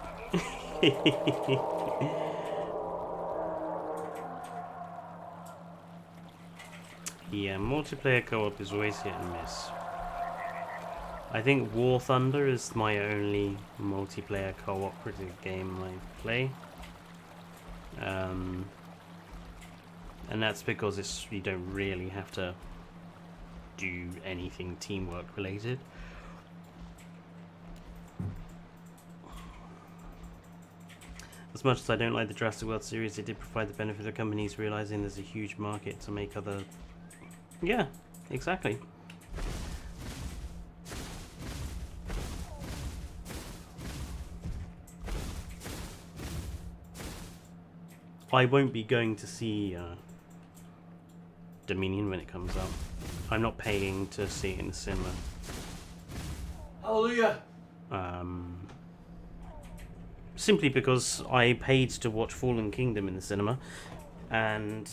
Yeah, multiplayer co-op is always hit and miss. I think War Thunder is my only multiplayer cooperative game I play. And that's because you don't really have to do anything teamwork related. As much as I don't like the Jurassic World series, it did provide the benefit of companies realizing there's a huge market to make other... Yeah, exactly. I won't be going to see Dominion when it comes out. I'm not paying to see it in the cinema. Hallelujah! Simply because I paid to watch Fallen Kingdom in the cinema, and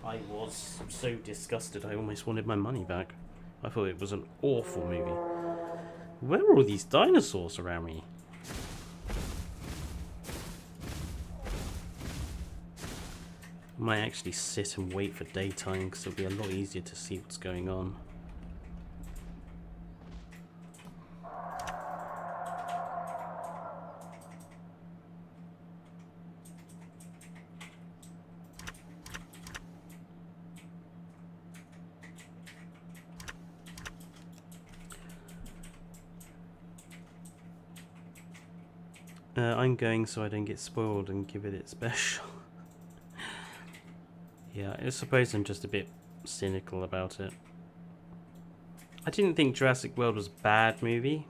I was so disgusted I almost wanted my money back. I thought it was an awful movie. Where are all these dinosaurs around me? I might actually sit and wait for daytime because it'll be a lot easier to see what's going on. I'm going so I don't get spoiled and give it its special. Yeah, I suppose I'm just a bit cynical about it. I didn't think Jurassic World was a bad movie,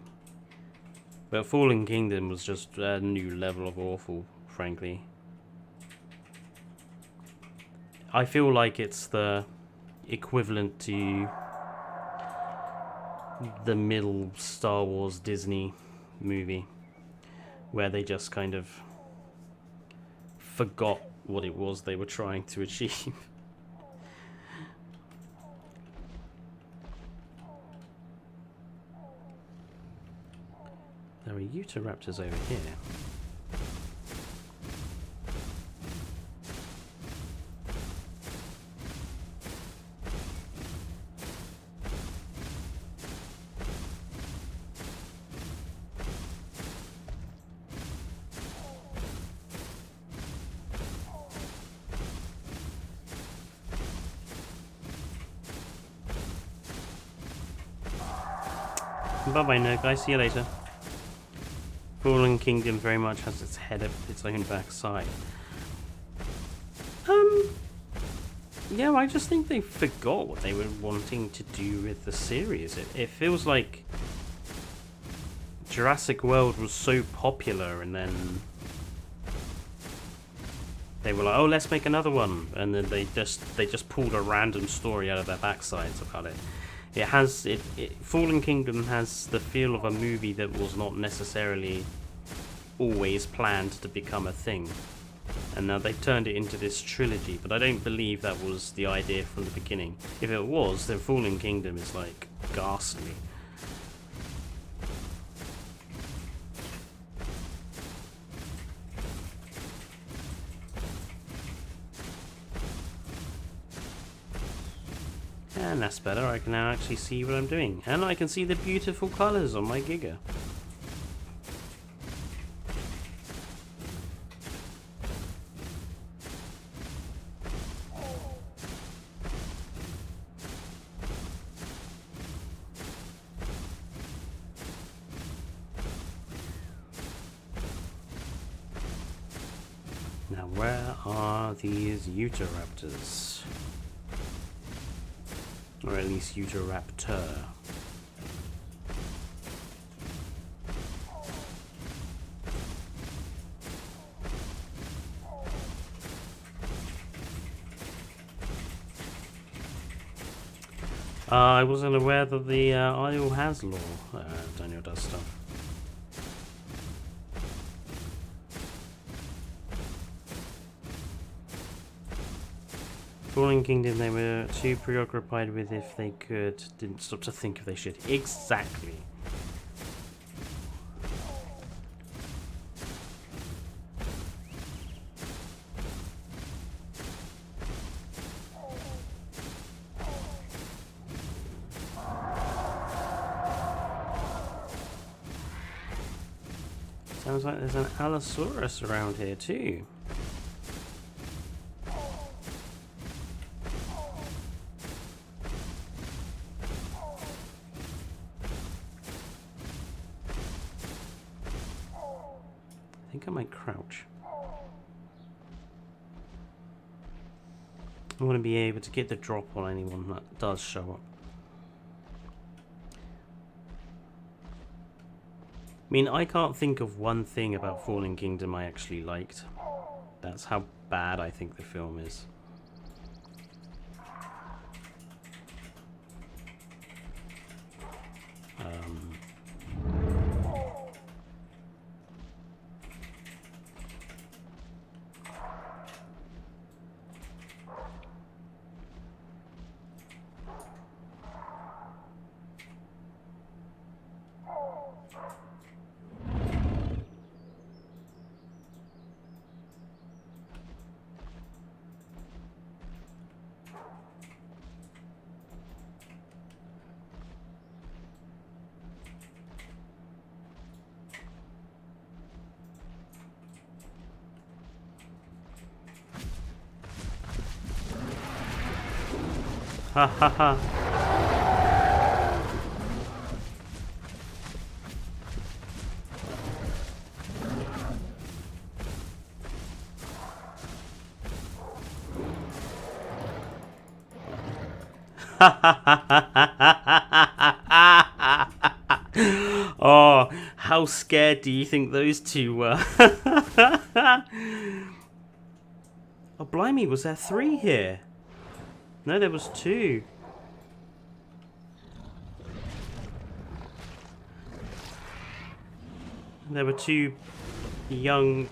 but Fallen Kingdom was just a new level of awful, frankly. I feel like it's the equivalent to the middle Star Wars Disney movie, where they just kind of forgot what it was they were trying to achieve. There are Utahraptors over here. Bye bye, nerd guy. See you later. Fallen Kingdom very much has its head up its own backside. Yeah, I just think they forgot what they were wanting to do with the series. It feels like Jurassic World was so popular, and then they were like, "Oh, let's make another one," and then they just pulled a random story out of their backsides about it. Fallen Kingdom has the feel of a movie that was not necessarily always planned to become a thing. And now they've turned it into this trilogy, but I don't believe that was the idea from the beginning. If it was, then Fallen Kingdom is like ghastly. And that's better, I can now actually see what I'm doing. And I can see the beautiful colours on my GIGA. Now where are these Utahraptors? Or at least Utahraptor. I wasn't aware that the Isle has lore. Daniel does stuff. Fallen Kingdom, they were too preoccupied with if they could, didn't stop to think if they should. Exactly. Sounds like there's an Allosaurus around here too. I think I might crouch. I want to be able to get the drop on anyone that does show up. I mean, I can't think of one thing about Fallen Kingdom I actually liked. That's how bad I think the film is. Ha ha ha. Oh, how scared do you think those two were? Oh, blimey, was there 3 here? No, there was 2. There were 2 young,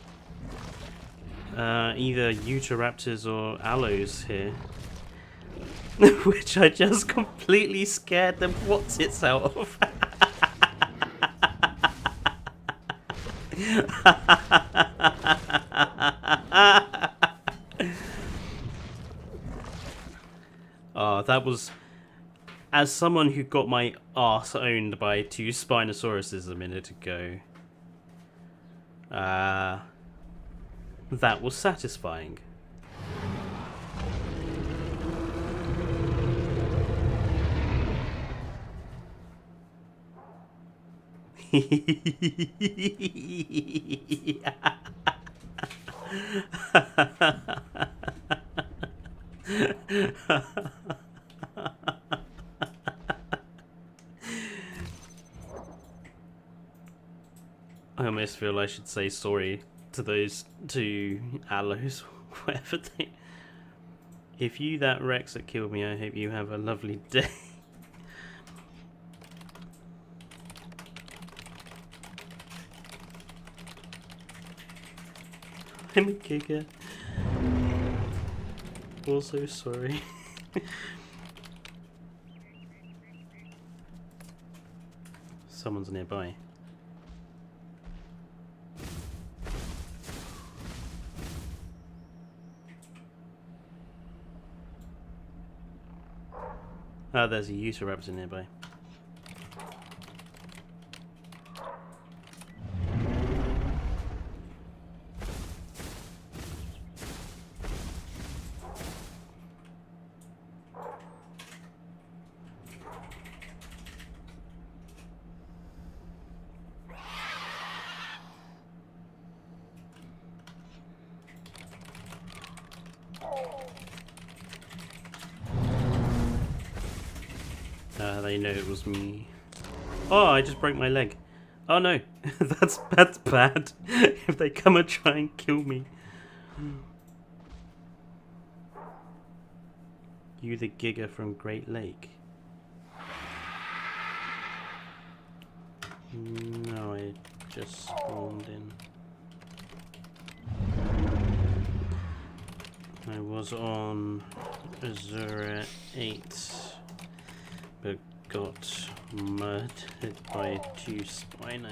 either Utahraptors or Allos here. Which I just completely scared them what's its out of. Oh, that was... As someone who got my arse owned by 2 Spinosauruses a minute ago, that was satisfying. I almost feel I should say sorry to those two aloes, whatever they. If you that Rex that killed me, I hope you have a lovely day. I'm a GIGA. Also sorry. Someone's nearby. Ah, there's a user raptor nearby. They know it was me. Oh, I just broke my leg. Oh no, that's bad. If they come and try and kill me. You the GIGA from Great Lake? No, I just spawned in. I was on Azura 8, but got murdered by 2 Spino.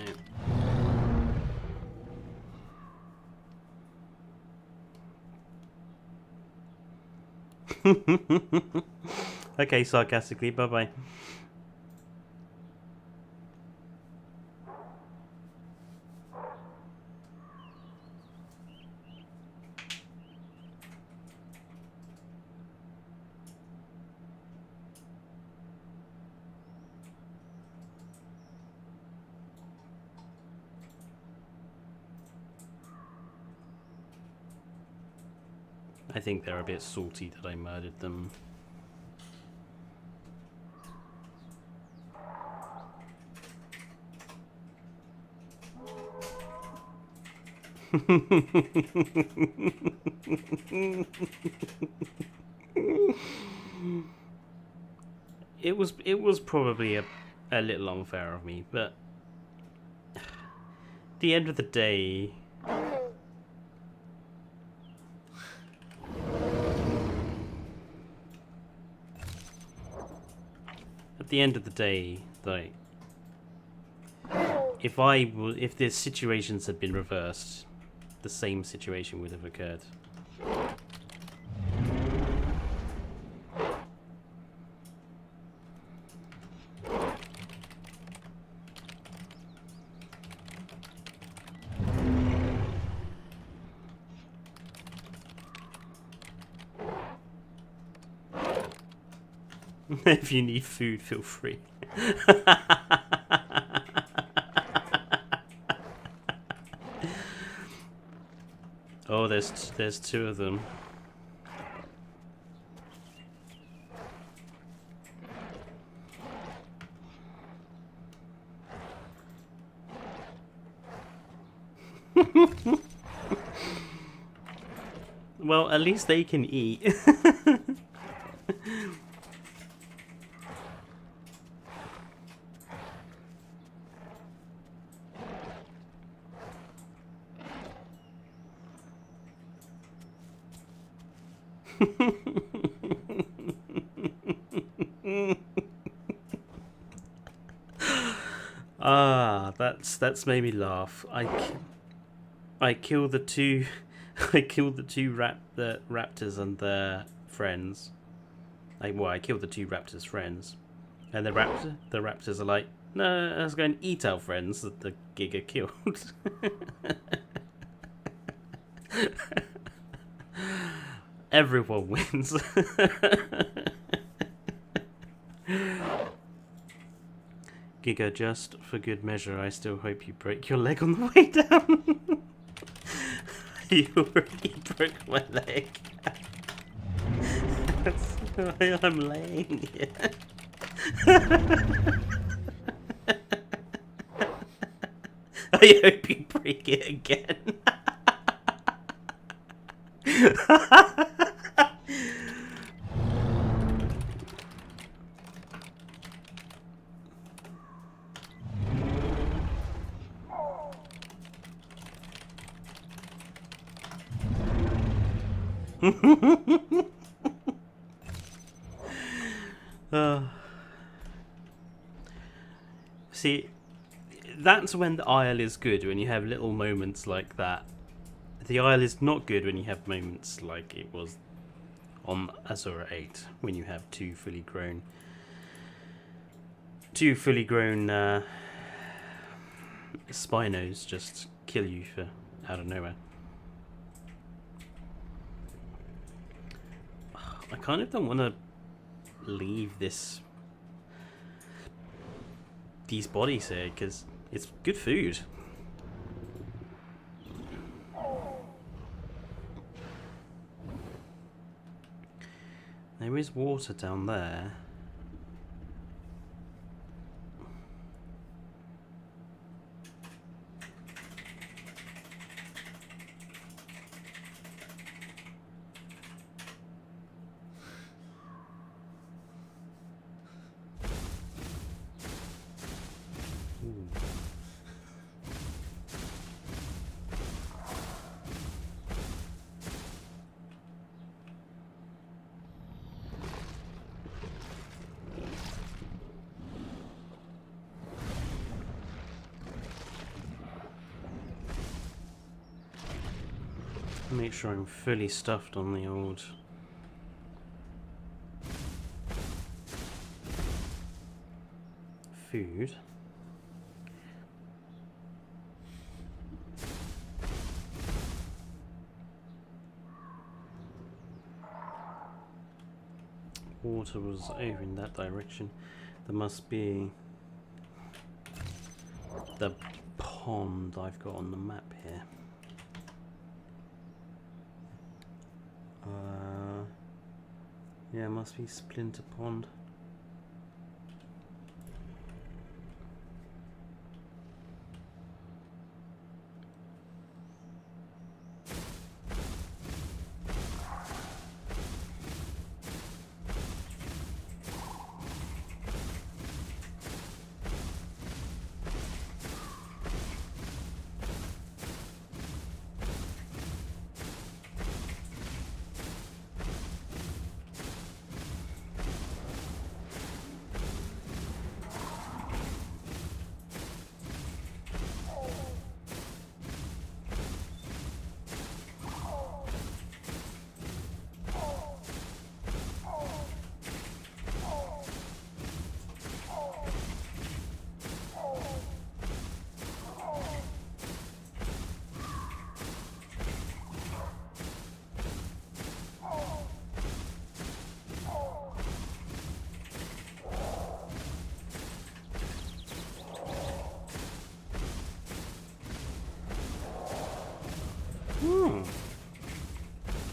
Okay, sarcastically, bye bye. I think they're a bit salty that I murdered them. It was probably a little unfair of me, but at the end of the day, like, if the situations had been reversed, the same situation would have occurred. If you need food, feel free. Oh, there's 2 of them. Well, at least they can eat. Ah, that's made me laugh. I killed the 2 I killed the 2 raptors and their friends. I killed the 2 raptors' friends, and the raptors are like, no, I was going to eat our friends that the GIGA killed. Everyone wins. Giga, just for good measure, I still hope you break your leg on the way down. You already broke my leg. That's why I'm laying here. I hope you break it again. See, that's when the isle is good, when you have little moments like that. The isle is not good when you have moments like it was on Azura 8, when you have two fully grown Spinos just kill you for out of nowhere. I kind of don't want to leave these bodies here because it's good food. There is water down there. Make sure I'm fully stuffed on the old food. Water was over in that direction. There must be the pond I've got on the map here. Yeah, must be Splinter Pond.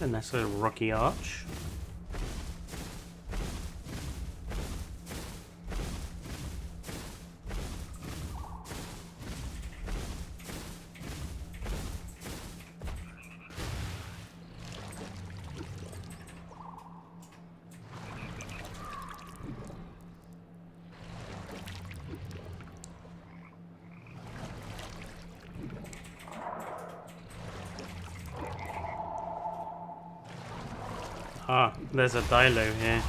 A nice little rocky arch. Ah, there's a dilo here.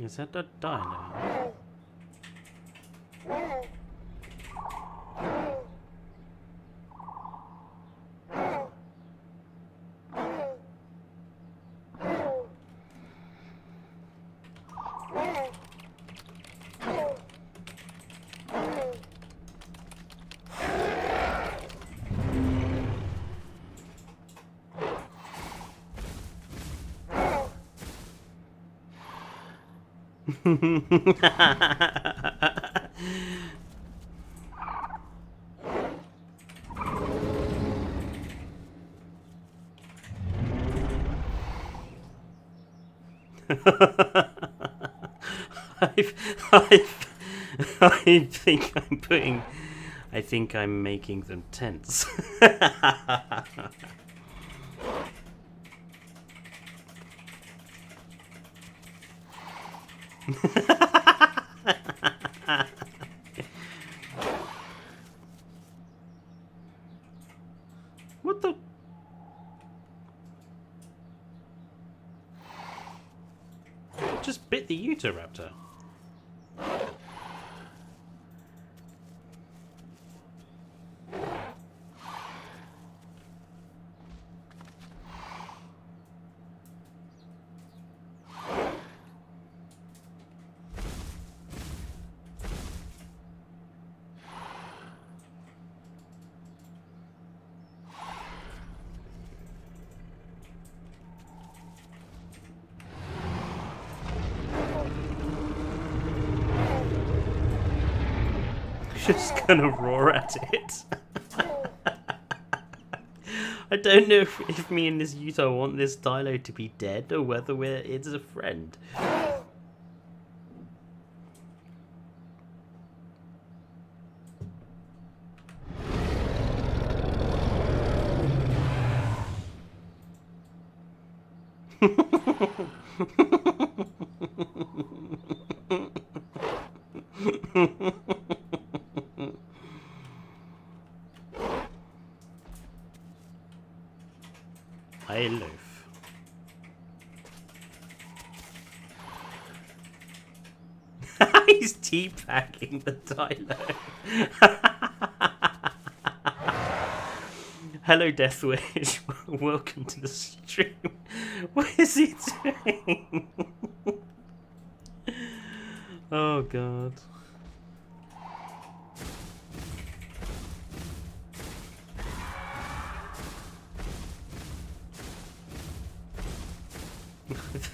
Is that the dino? I think I'm making them tense. What the? Just bit the Utahraptor. Just gonna roar at it. I don't know if me and this Utah want this dino to be dead or whether it's a friend. I loaf. He's teabagging the dino. Hello, Deathwish. Welcome to the stream. What is he doing? Oh, God.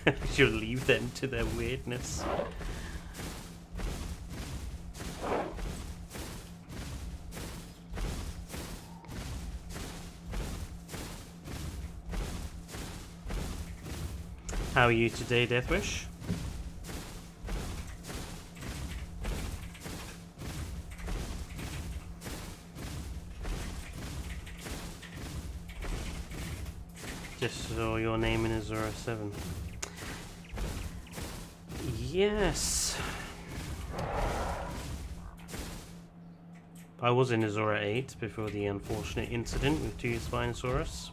I should leave them to their weirdness. How are you today, Deathwish? Just saw your name in Azura 7. Yes. I was in Azura 8 before the unfortunate incident with two Spinosaurus.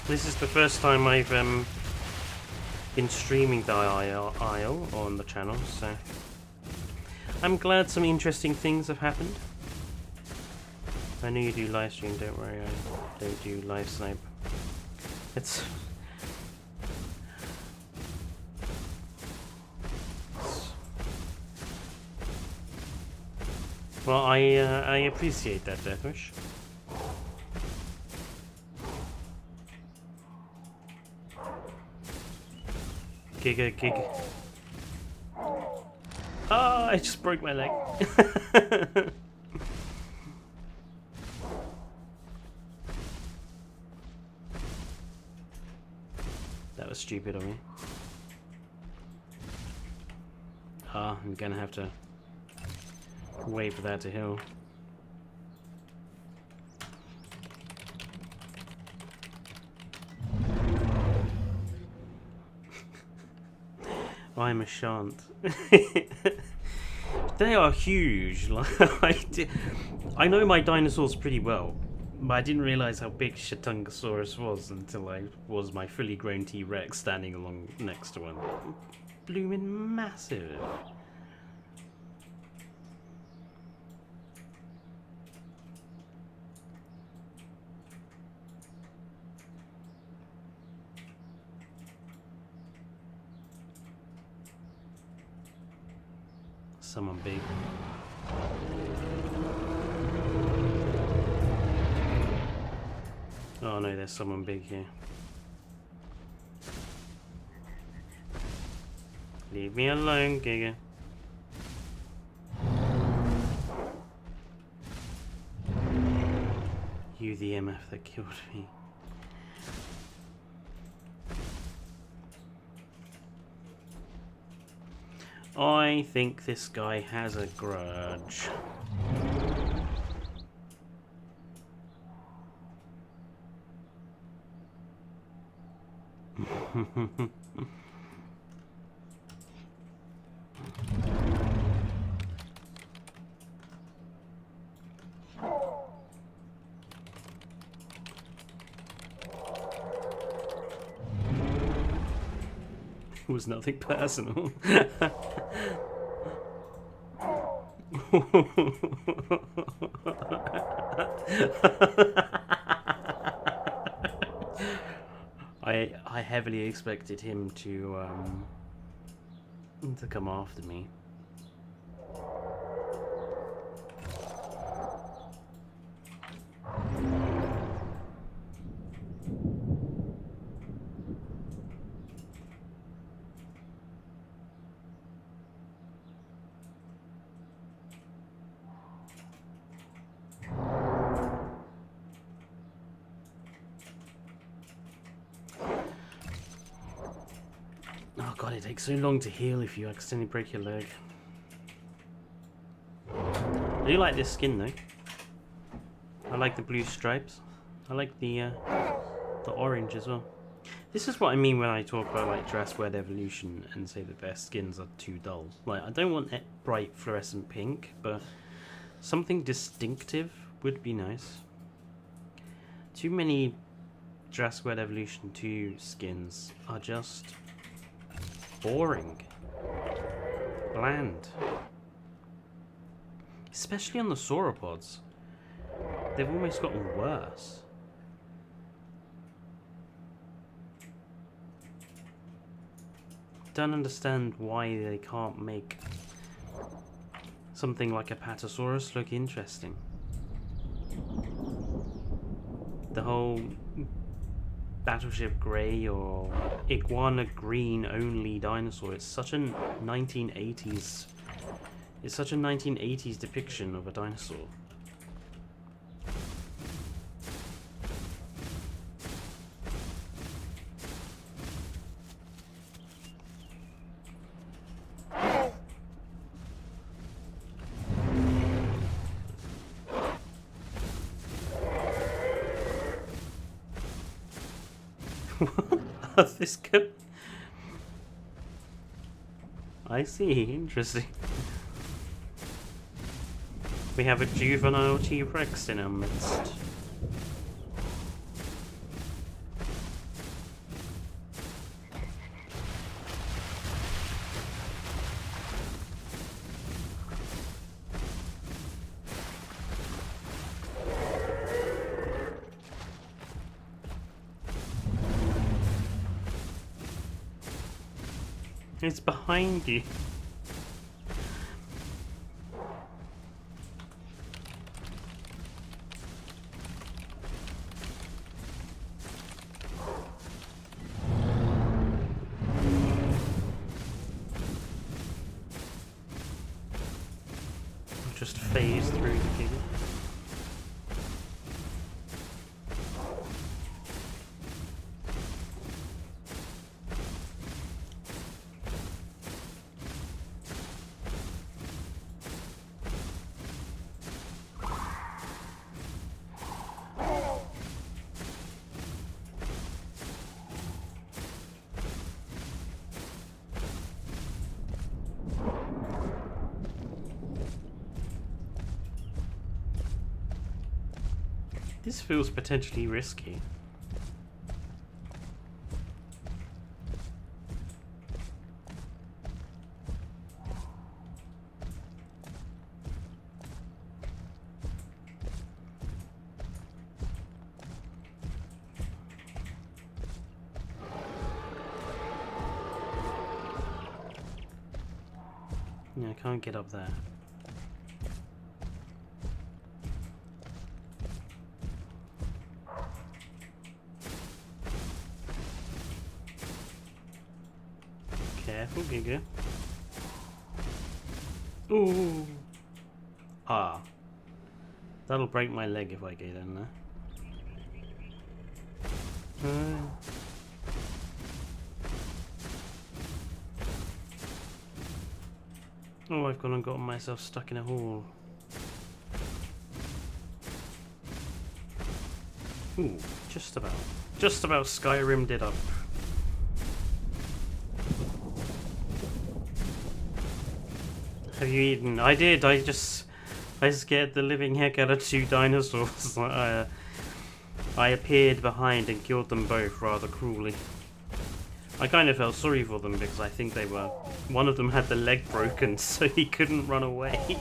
This is the first time I've been streaming the Isle on the channel, so I'm glad some interesting things have happened. I know you do live stream, don't worry, I don't do live snipe. It's well, I appreciate that, Deathwish. Giga, giga. Oh, I just broke my leg. That was stupid of me. Ah, I'm gonna have to wait for that to heal. I'm a shan't. They are huge. I know my dinosaurs pretty well. But I didn't realize how big Shatungosaurus was until I was my fully grown T-Rex standing along next to one. Bloomin' massive. Someone big. Oh no, there's someone big here. Leave me alone, Giga. You the MF that killed me. I think this guy has a grudge. It was nothing personal. I heavily expected him to come after me. Oh god, it takes so long to heal if you accidentally break your leg. I do like this skin though. I like the blue stripes. I like the orange as well. This is what I mean when I talk about like Jurassic World Evolution and say that their skins are too dull. Like, I don't want bright fluorescent pink, but something distinctive would be nice. Too many Jurassic World Evolution 2 skins are just boring, bland, especially on the sauropods. They've almost gotten worse. Don't understand why they can't make something like a Patasaurus look interesting. The whole Battleship Grey or Iguana Green only dinosaur, it's such a 1980s, it's such a 1980s depiction of a dinosaur. This could... I see, interesting. We have a juvenile T-Rex in our midst. It's behind you. Just phase through the game. This feels potentially risky. Yeah, I can't get up there. Careful, Giga. Ooh. Ah. That'll break my leg if I get in there. Oh, I've gone and gotten myself stuck in a hole. Ooh, just about. Just about Skyrim'd it up. Have you eaten? I did, I scared the living heck out of 2 dinosaurs. I appeared behind and killed them both rather cruelly. I kind of felt sorry for them because I think they were... One of them had the leg broken, so he couldn't run away.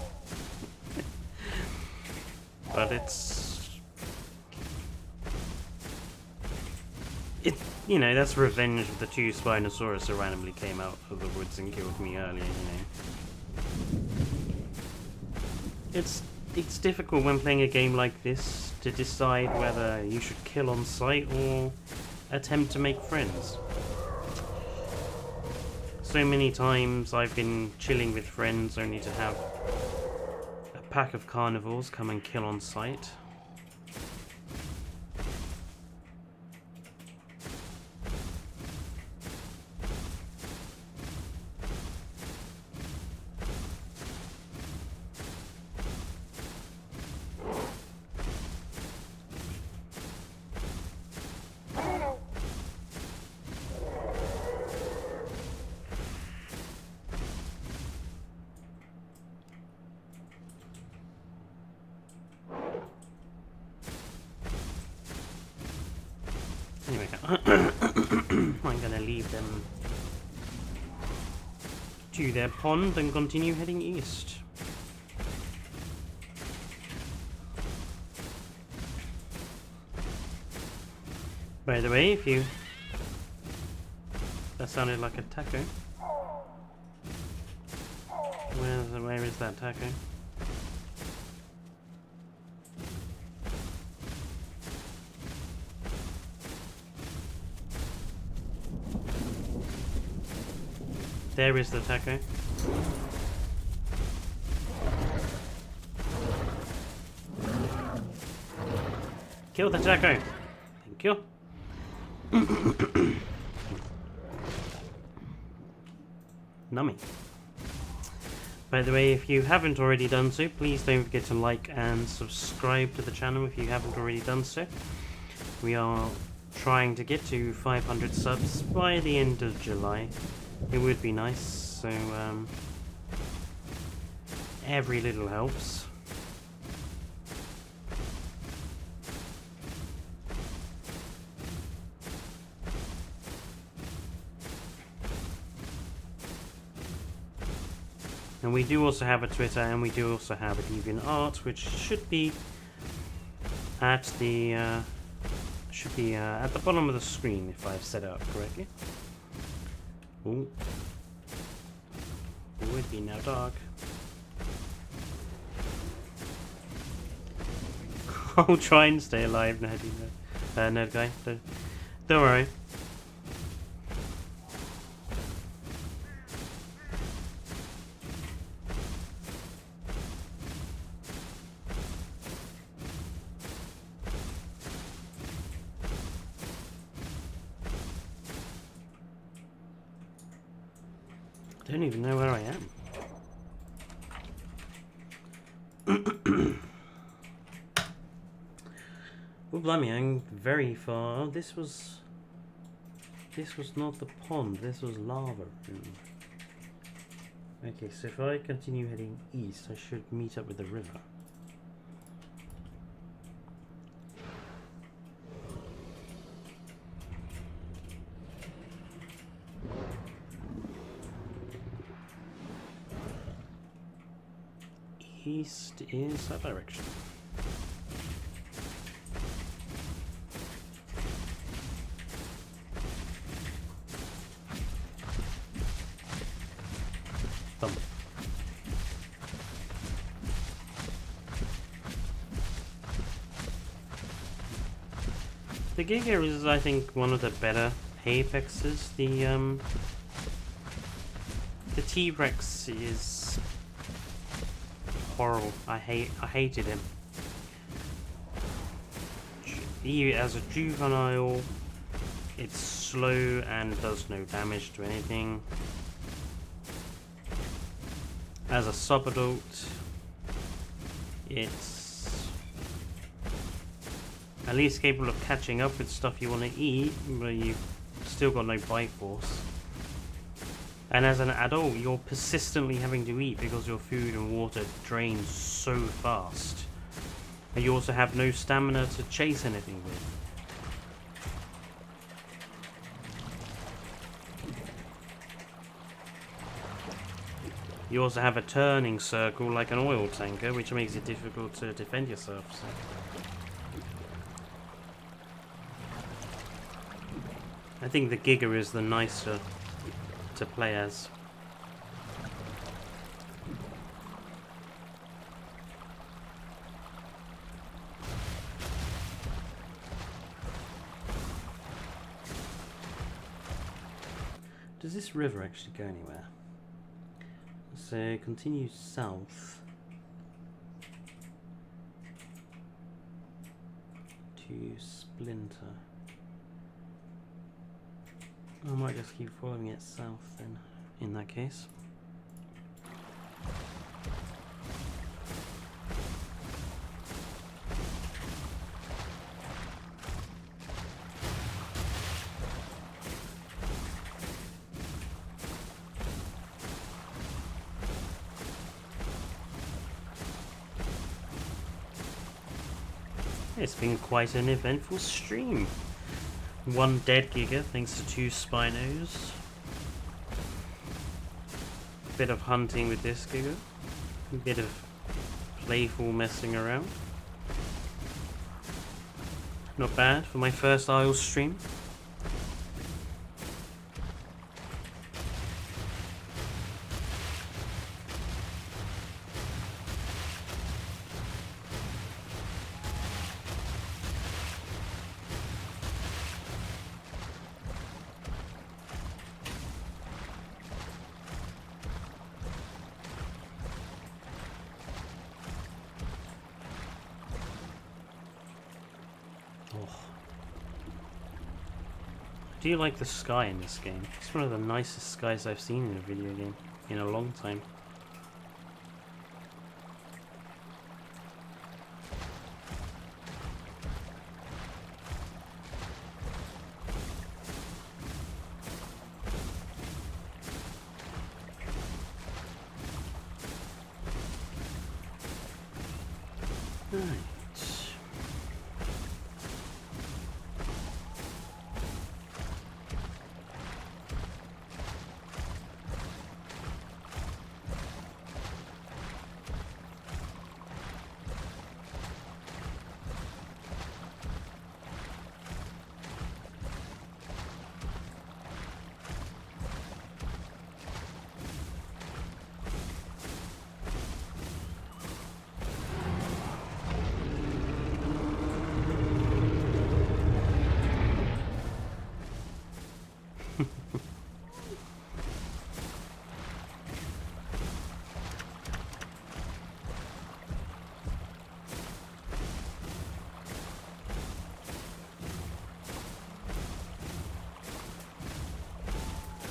But you know, that's revenge of the 2 Spinosaurus who randomly came out of the woods and killed me earlier, you know. It's difficult when playing a game like this to decide whether you should kill on sight or attempt to make friends. So many times I've been chilling with friends only to have a pack of carnivores come and kill on sight. Anyway, I'm gonna leave them to their pond and continue heading east. By the way, if you... That sounded like a taco. Where is that taco? There is the taco. Kill the taco. Thank you. Nummy. By the way, if you haven't already done so, please don't forget to like and subscribe to the channel if you haven't already done so. We are trying to get to 500 subs by the end of July. It would be nice, so every little helps. And we do also have a Twitter, and we do also have a deviant, which should be at the at the bottom of the screen if I've set it up correctly. Ooh. Would be now dark. I'll try and stay alive, nerd guy. Don't worry. I don't even know where I am. Oh blimey, I'm very far. Oh, this was not the pond, this was lava. Okay, so if I continue heading east, I should meet up with the river. east is that direction. Thump. The GIGA is, I think, one of the better apexes. The T-Rex is horrible. I hated him. He, as a juvenile, it's slow and does no damage to anything. As a sub-adult, it's at least capable of catching up with stuff you want to eat, but you've still got no bite force. And as an adult, you're persistently having to eat because your food and water drains so fast. And you also have no stamina to chase anything with. You also have a turning circle like an oil tanker, which makes it difficult to defend yourself. So. I think the GIGA is the nicer to play as. Does this river actually go anywhere? So continue south to Splinter. I might just keep following it south then, in that case. It's been quite an eventful stream. One dead GIGA thanks to 2 Spinos. A bit of hunting with this GIGA. A bit of playful messing around. Not bad for my first Isle stream. I do like the sky in this game. It's one of the nicest skies I've seen in a video game in a long time. Right.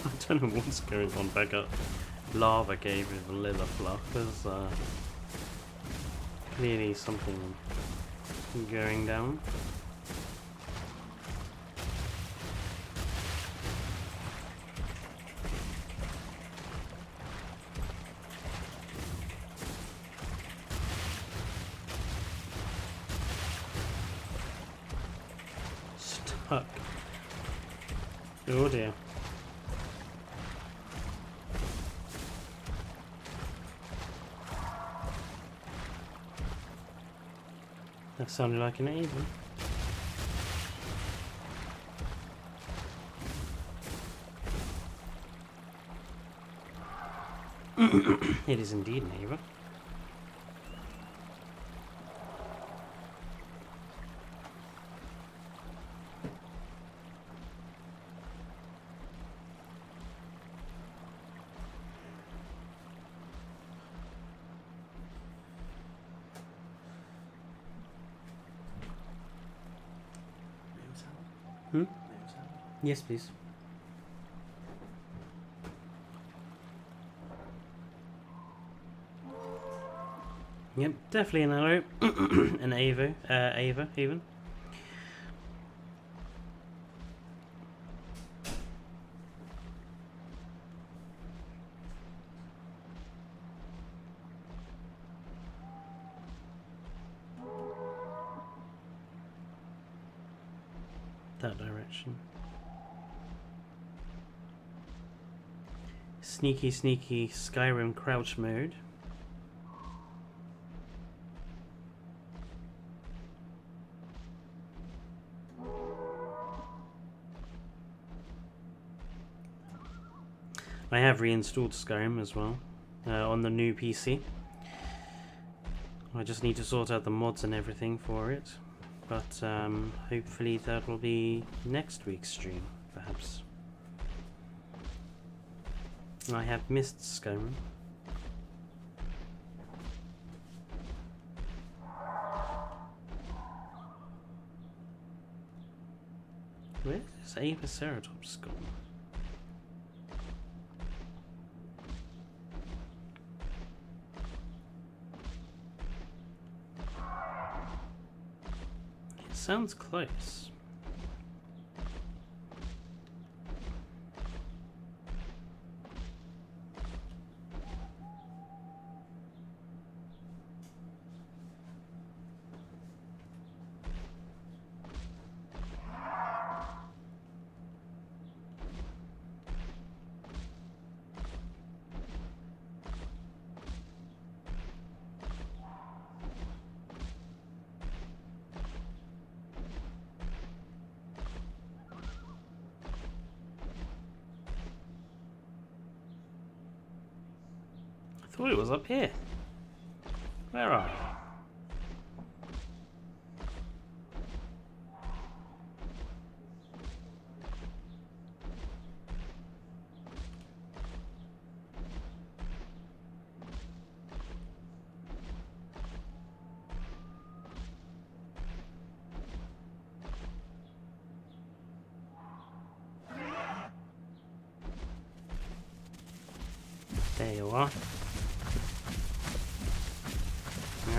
I don't know what's going on back up. Lava gave with a little fluff. There's clearly something going down. Stuck. Oh dear. That sounded like an even. It is indeed an Ava. Hmm? Yes, please. Yep, definitely an arrow. An Ava, Ava even. That direction. Sneaky, sneaky Skyrim crouch mode. I have reinstalled Skyrim as well on the new PC. I just need to sort out the mods and everything for it, but hopefully that will be next week's stream, perhaps. I have missed Skyrim. Where is Avaceratops gone? It sounds close. I thought it was up here. Where are you? There you are.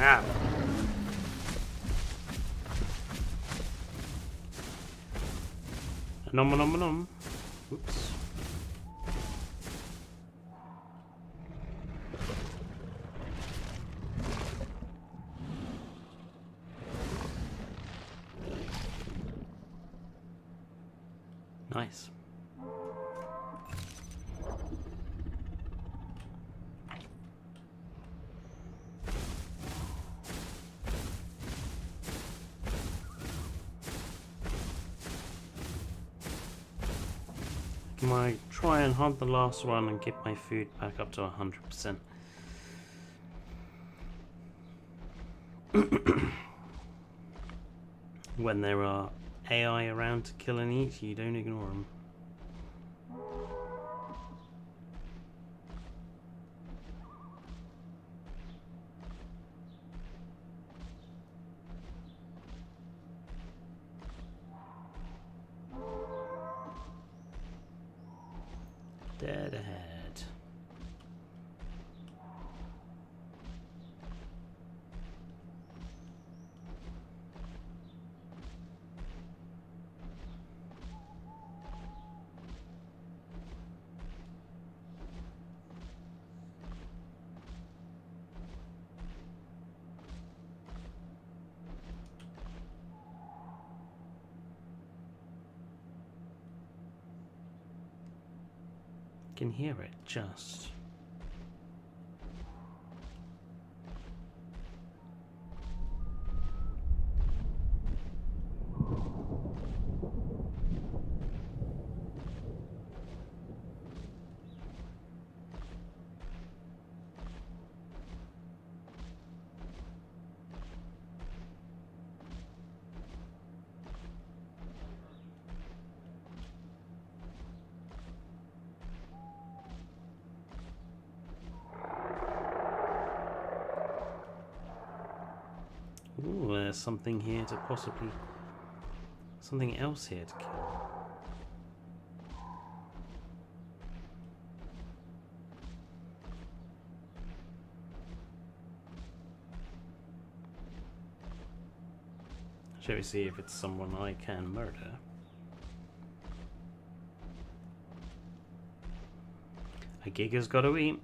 Ah. Nom. Oops. Nice. I try and hunt the last one and get my food back up to 100%. When there are AI around to kill and eat, you don't ignore them. Dead ahead. Can hear it just. there's something here to possibly... something else here to kill. Shall we see if it's someone I can murder? A Giga's gotta eat.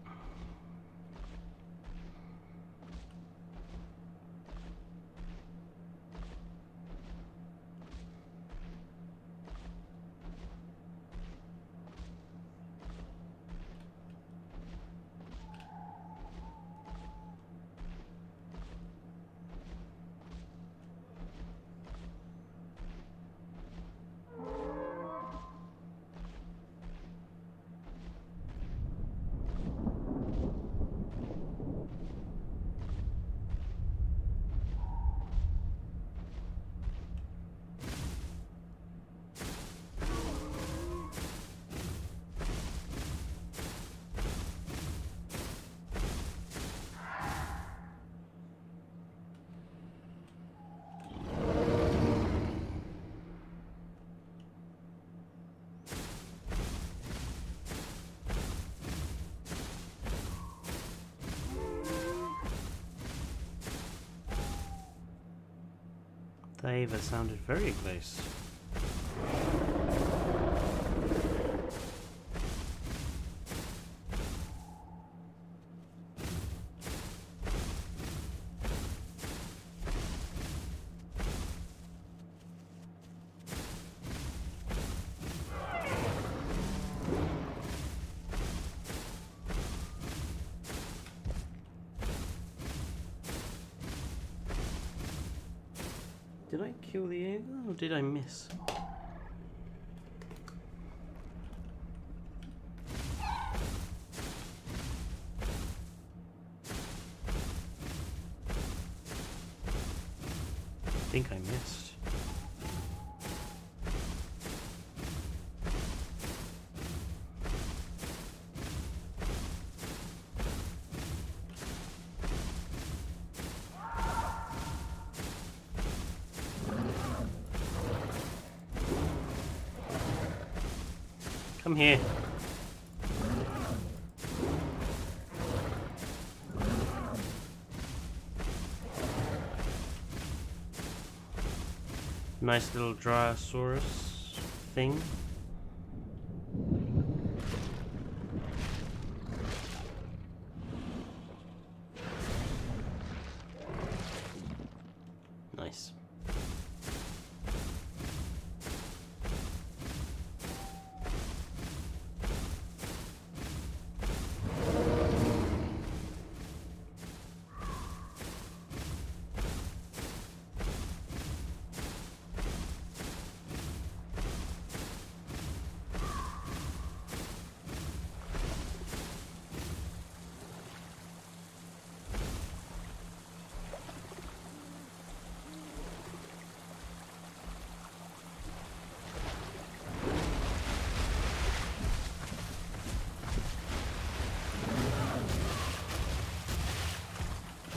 That sounded very close. Did I kill the eagle or did I miss? I think I missed. Come here. Nice little dinosaurs thing. Nice.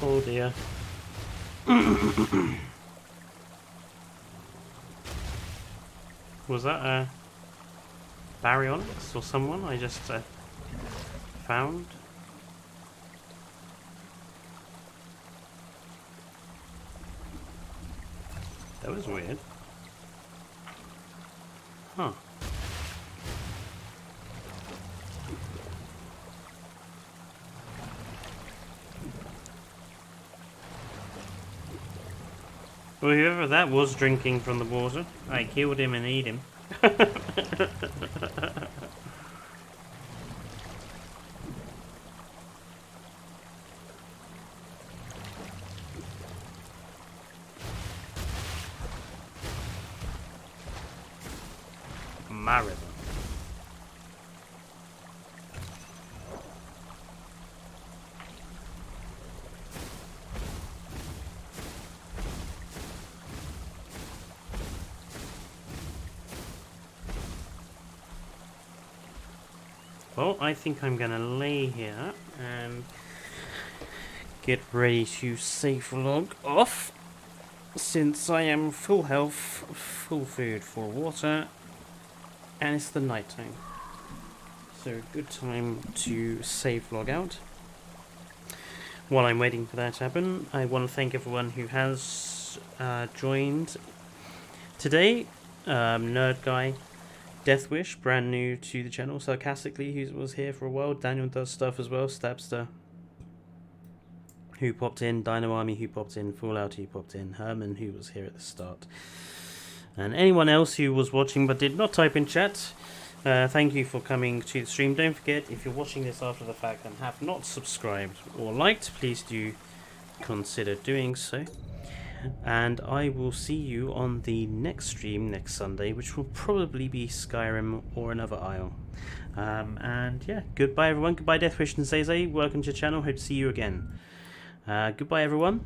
Oh dear. Was that a baryonyx or someone I just found? That was weird. Huh. Well, whoever that was drinking from the water, I killed him and ate him. My river. Well, I think I'm gonna lay here and get ready to safe log off. since I am full health, full food, full water, and it's the night time. So good time to save log out. While I'm waiting for that to happen, I want to thank everyone who has joined today. Nerd Guy, Deathwish, brand new to the channel, Sarcastically, who was here for a while, Daniel does stuff as well, Stabster, who popped in, Dino Army, who popped in, Fallout, who popped in, Herman, who was here at the start, and anyone else who was watching but did not type in chat. Thank you for coming to the stream. Don't forget, if you're watching this after the fact and have not subscribed or liked, please do consider doing so. And I will see you on the next stream next Sunday, which will probably be Skyrim or another Isle. And yeah, goodbye everyone. Goodbye Deathwish and Zay. Welcome to the channel. Hope to see you again. Goodbye everyone.